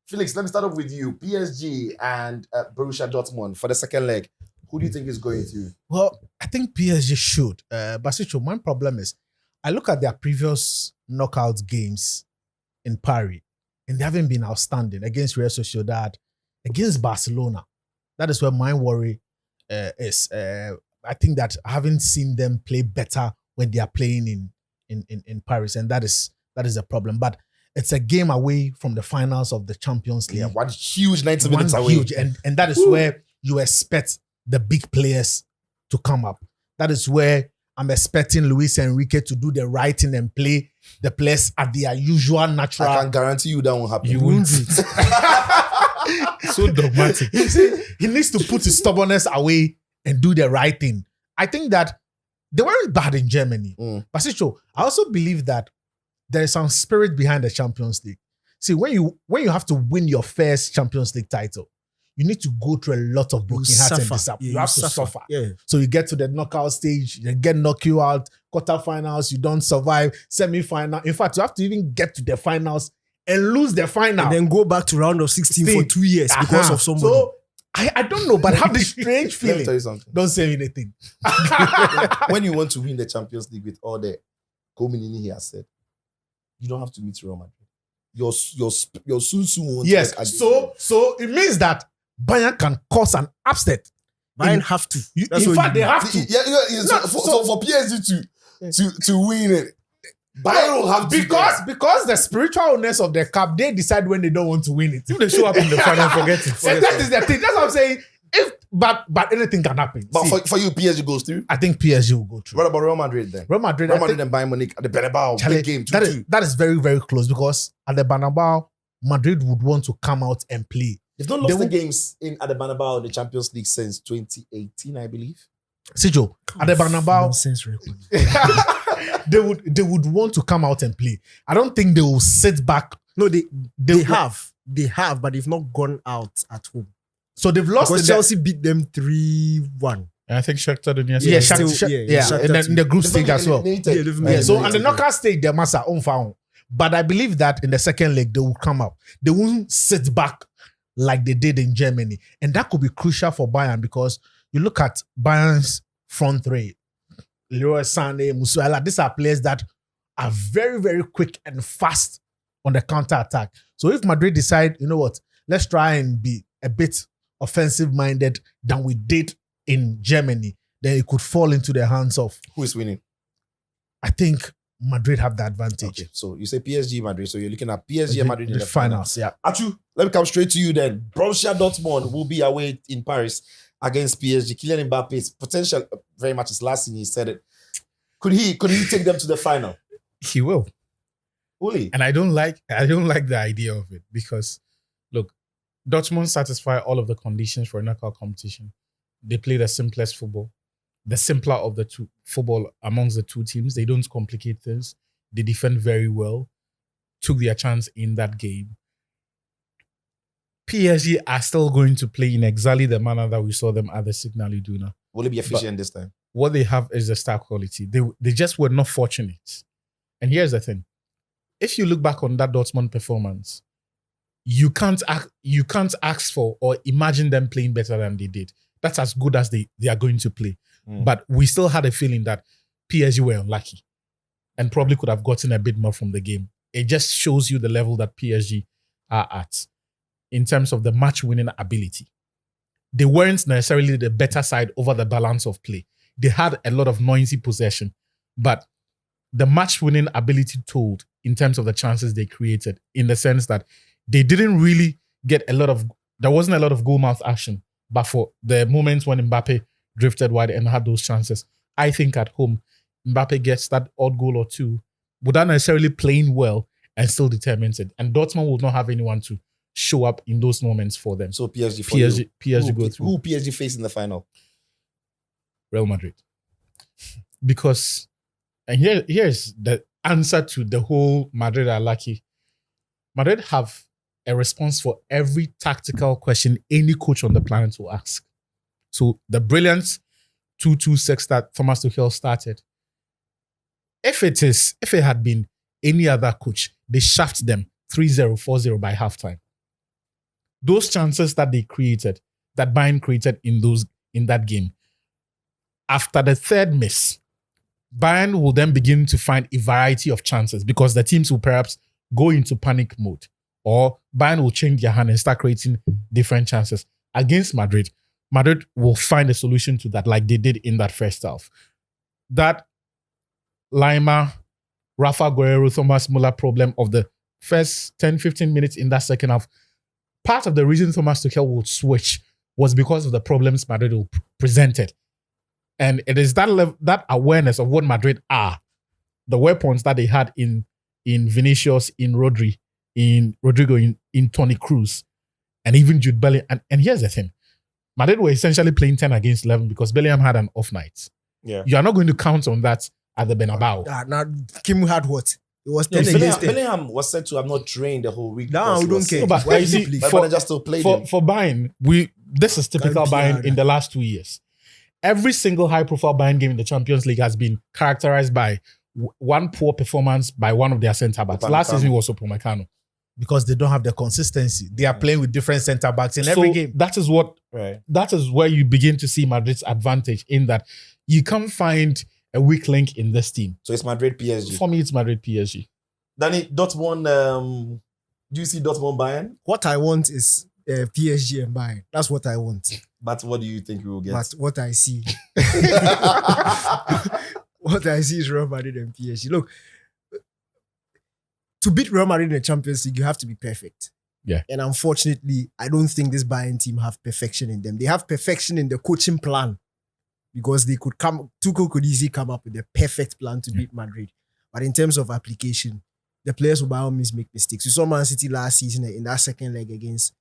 Felix, let me start off with you. PSG and Borussia Dortmund for the second leg. Who do you think is going through? Well, I think PSG should. Basicho, my problem is, I look at their previous knockout games in Paris, and they haven't been outstanding against Real Sociedad, against Barcelona. That is where my worry is. I think that I haven't seen them play better when they are playing in Paris, and that is a problem. But it's a game away from the finals of the Champions League. Yeah, one huge 90 minutes away. Huge, and that is where you expect the big players to come up. That is where I'm expecting Luis Enrique to do the right thing and play the players at their usual natural. I can guarantee you that won't happen. You won't. So dogmatic. You see, he needs to put his stubbornness away and do the right thing. I think that they weren't bad in Germany. But Sicho, I also believe that there is some spirit behind the Champions League. See, when you have to win your first Champions League title, you need to go through a lot of broken hearts and disappointment. Yeah, you have to suffer. Yeah. So you get to the knockout stage, they get knocked you out, quarterfinals, you don't survive, semi-final. In fact, you have to even get to the finals and lose the final. And then go back to round of 16 for 2 years because of somebody. So I don't know, but I have this strange Let me tell feeling. you something. Don't say anything. When you want to win the Champions League with all the Kominini he has said, you don't have to meet Real Madrid. Your soon won't Yes. work at the So it means that Bayern can cause an upset. Bayern have to. That's In what fact, you they mean. have to. Yeah, for PSG to win it, Bayern will have to Because the spiritualness of the cup, they decide when they don't want to win it. If they show up in the final, forget it. And that is the thing. That's what I'm saying. But anything can happen. But See, for you, PSG goes through. I think PSG will go through. What about Real Madrid then? Real Madrid, Real I Madrid think, and Bayern Munich at the Bernabeu, Charlie, big game. that is very, very close because at the Bernabeu, Madrid would want to come out and play. They've not They lost the will- games at the Bernabeu in the Champions League since 2018, I believe. Sijo, at the Bernabeu, Nonsense record. they would want to come out and play. I don't think they will sit back. No, they will- have, but they've not gone out at home. So they've lost Because in the- Chelsea beat them 3-1. And I think Shakhtar Donetsk. Yeah, still- Shakhtar, Shakhtar in the group stage as well. Yeah, So on the knockout stage, they must have found. But I believe that in the second leg, they will come out. They won't sit back like they did in Germany. And that could be crucial for Bayern because you look at Bayern's front three. Leroy Sané, Musiala, these are players that are very, very quick and fast on the counter-attack. So if Madrid decide, you know what, let's try and be a bit offensive-minded than we did in Germany, then it could fall into the hands of, Who is winning? I think, Madrid have the advantage. Okay, so you say PSG Madrid. So you're looking at PSG and Madrid in the finals. Yeah. Achu, let me come straight to you then. Borussia Dortmund will be away in Paris against PSG. Kylian Mbappe's potential, very much his last thing he said it. Could he take them to the final? He will. Really? And I don't like the idea of it because, look, Dortmund satisfy all of the conditions for a knockout competition. They play the simplest football, the simpler of the two football amongst the two teams. They don't complicate things. They defend very well. Took their chance in that game. PSG are still going to play in exactly the manner that we saw them at the Signal Iduna. Will it be efficient this time? What they have is the star quality. They just were not fortunate. And here's the thing. If you look back on that Dortmund performance, you can't ask for or imagine them playing better than they did. That's as good as they are going to play. But we still had a feeling that PSG were unlucky and probably could have gotten a bit more from the game. It just shows you the level that PSG are at in terms of the match-winning ability. They weren't necessarily the better side over the balance of play. They had a lot of noisy possession, but the match-winning ability told in terms of the chances they created, in the sense that they didn't really get there wasn't a lot of goal-mouth action, but for the moments when Mbappe drifted wide and had those chances, I think at home, Mbappe gets that odd goal or two without necessarily playing well and still determines it. And Dortmund will not have anyone to show up in those moments for them. So PSG for you. PSG go through. Who PSG face in the final? Real Madrid. Because, and here's the answer to the whole Madrid are lucky. Madrid have a response for every tactical question any coach on the planet will ask. So the brilliant 2-2-6 that Thomas Tuchel started, if it had been any other coach, they shaft them 3-0, 4-0 by halftime. Those chances that they created, that Bayern created in that game, after the third miss, Bayern will then begin to find a variety of chances because the teams will perhaps go into panic mode, or Bayern will change their hand and start creating different chances. Against Madrid, Madrid will find a solution to that like they did in that first half. That Lima, Rafa Guerrero, Thomas Muller problem of the first 10, 15 minutes in that second half, part of the reason Thomas Tuchel would switch was because of the problems Madrid presented. And it is that awareness of what Madrid are, the weapons that they had in Vinicius, in Rodri, in Rodrigo, in Toni Kroos, and even Jude Bellingham. And here's the thing. Madrid were essentially playing 10 against 11 because Bellingham had an off night. Yeah. You are not going to count on that at the Bernabeu. Now, Kim had what? It was 10 No, against 10. Bellingham was said to have not trained the whole week. No, because we he don't was care. sick. No, but Why you did he see, play? My manager still played him. for Bayern, this is typical Can't be Bayern hard. in the last 2 years. Every single high-profile Bayern game in the Champions League has been characterized by one poor performance by one of their centre-backs. Upamecano. Last season it was Upamecano. because they don't have the consistency. They are playing with different center backs in every game. That is Right. that is where you begin to see Madrid's advantage in that you can't find a weak link in this team. So it's Madrid PSG. For me, it's Madrid PSG. Danny, Dortmund, do you see Dortmund Bayern? What I want is PSG and Bayern. That's what I want. But what do you think we will get? But what I see, what I see is Real Madrid and PSG. Look, to beat Real Madrid in the Champions League, you have to be perfect. Yeah. And unfortunately, I don't think this Bayern team have perfection in them. They have perfection in the coaching plan because Tuchel could easily come up with the perfect plan to beat Madrid. But in terms of application, the players will by all means make mistakes. We saw Man City last season in that second leg against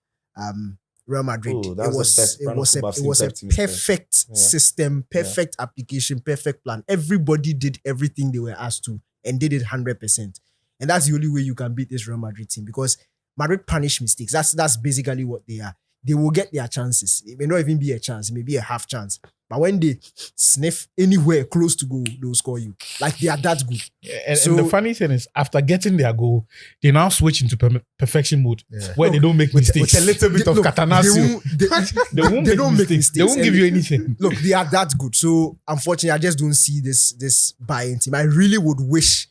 Real Madrid. Oh, that was the best it brand was of a football I've seen Pep team perfect Yeah. system, perfect application, perfect plan. Everybody did everything they were asked to and did it 100%. And that's the only way you can beat this Real Madrid team because Madrid punish mistakes. That's basically what they are. They will get their chances. It may not even be a chance. It may be a half chance. But when they sniff anywhere close to goal, they'll score you. Like they are that good. And the funny thing is, after getting their goal, they now switch into perfection mode where No, they don't make mistakes. With a little bit of Look, Catanaccio. They won't they make don't make mistakes. They won't mistakes. give you anything. Look, they are that good. So unfortunately, I just don't see this Bayern team. I really would wish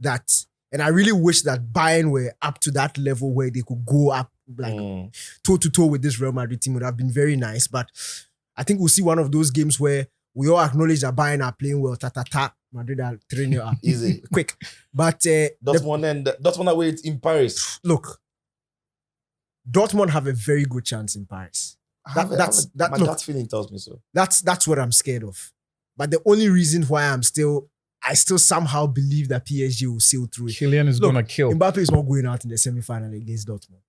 that, and I really wish that Bayern were up to that level where they could go up like toe to toe with this Real Madrid team. Would have been very nice. But I think we'll see one of those games where we all acknowledge that Bayern are playing well. Madrid are 3-0 up. Easy. Quick. But Dortmund away in Paris. look, Dortmund have a very good chance in Paris. My Look, gut feeling tells me so. That's what I'm scared of. But the only reason why I still somehow believe that PSG will sail through it. Kylian is Look, gonna kill. Mbappe is not going out in the semi-final against Dortmund.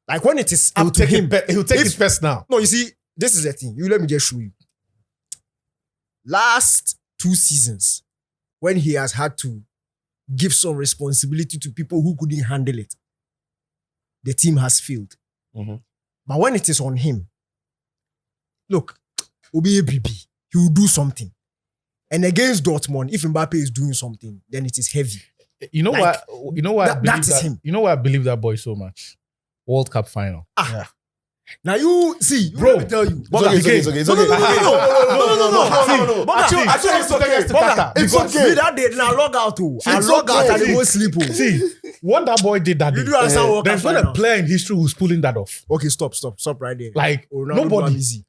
Like when it is He'll up to take him. it. He'll take his best now. No, you see, this is the thing. You let me just show you. Last 2 seasons, when he has had to give some responsibility to people who couldn't handle it, the team has failed. Mhm. But when it is on him, look, Obi ABB, he will do something. And against Dortmund, if Mbappe is doing something, then it is heavy. You know Like, what? You know why I that believe is that? him. You know why I believe that boy so much? World Cup final. Now you see, Bro, let me tell you. It's okay. It's okay. No. Actually, it's okay. It's okay. Me that day, now log out too. I It's log out okay. and they won't sleep. Oh. See, what that boy did that You day. do understand what There's not a player in history who's pulling that off. Okay, stop right there. Like Ronaldo nobody. do am easy.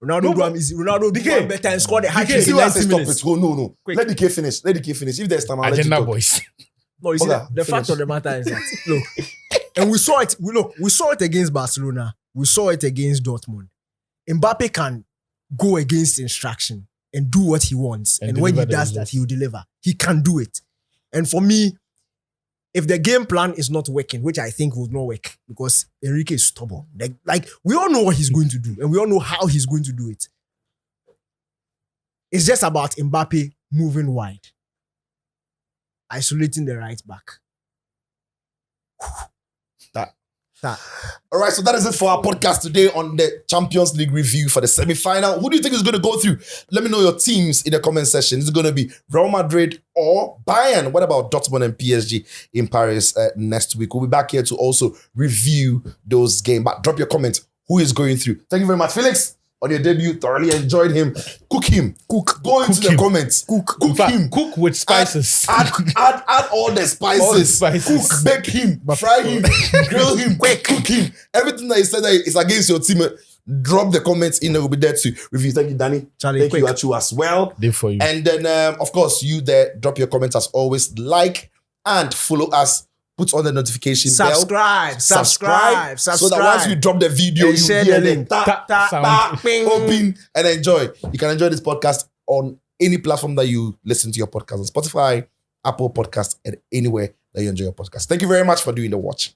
Ronaldo do am easy. Ronaldo do DK. am better and score the hat You trick see in why I say 90 stop minutes. it. Oh, no. Quick. Let the K finish. If there's time, I'll let you Agenda talk. boys. No, you see, Okay, the fact finish. of the matter is that look, and we saw it. We saw it against Barcelona. We saw it against Dortmund. Mbappe can go against instruction and do what he wants, And and when he deliver the does that, results. he will deliver. He can do it. And for me, if the game plan is not working, which I think will not work, because Enrique is stubborn. Like we all know what he's going to do, and we all know how he's going to do it. It's just about Mbappe moving wide, isolating the right back. All right, so that is it for our podcast today on the Champions League review for the semi-final. Who do you think is going to go through? Let me know your teams in the comment section. Is it going to be Real Madrid or Bayern? What about Dortmund and PSG in Paris next week? We'll be back here to also review those games. But drop your comments. Who is going through? Thank you very much, Felix. On your debut, thoroughly enjoyed him. Cook him. Go into the him. comments. Cook In fact, him. cook with spices. Add all the spices. All the spices. Cook, bake him, fry him, grill him, cook him. Everything that you said that is against your team, drop the comments in. We'll be there to review. Thank you, Danny. Charlie, Thank you, quick. Achu, as well. Did for you. And then, of course, you there, drop your comments as always. Like and follow us. Put on the notification bell. Subscribe. So that once we drop the video, And you share hear the the link. Sound. Bing. open and enjoy. You can enjoy this podcast on any platform that you listen to your podcast on Spotify, Apple Podcast, and anywhere that you enjoy your podcast. Thank you very much for doing the watch.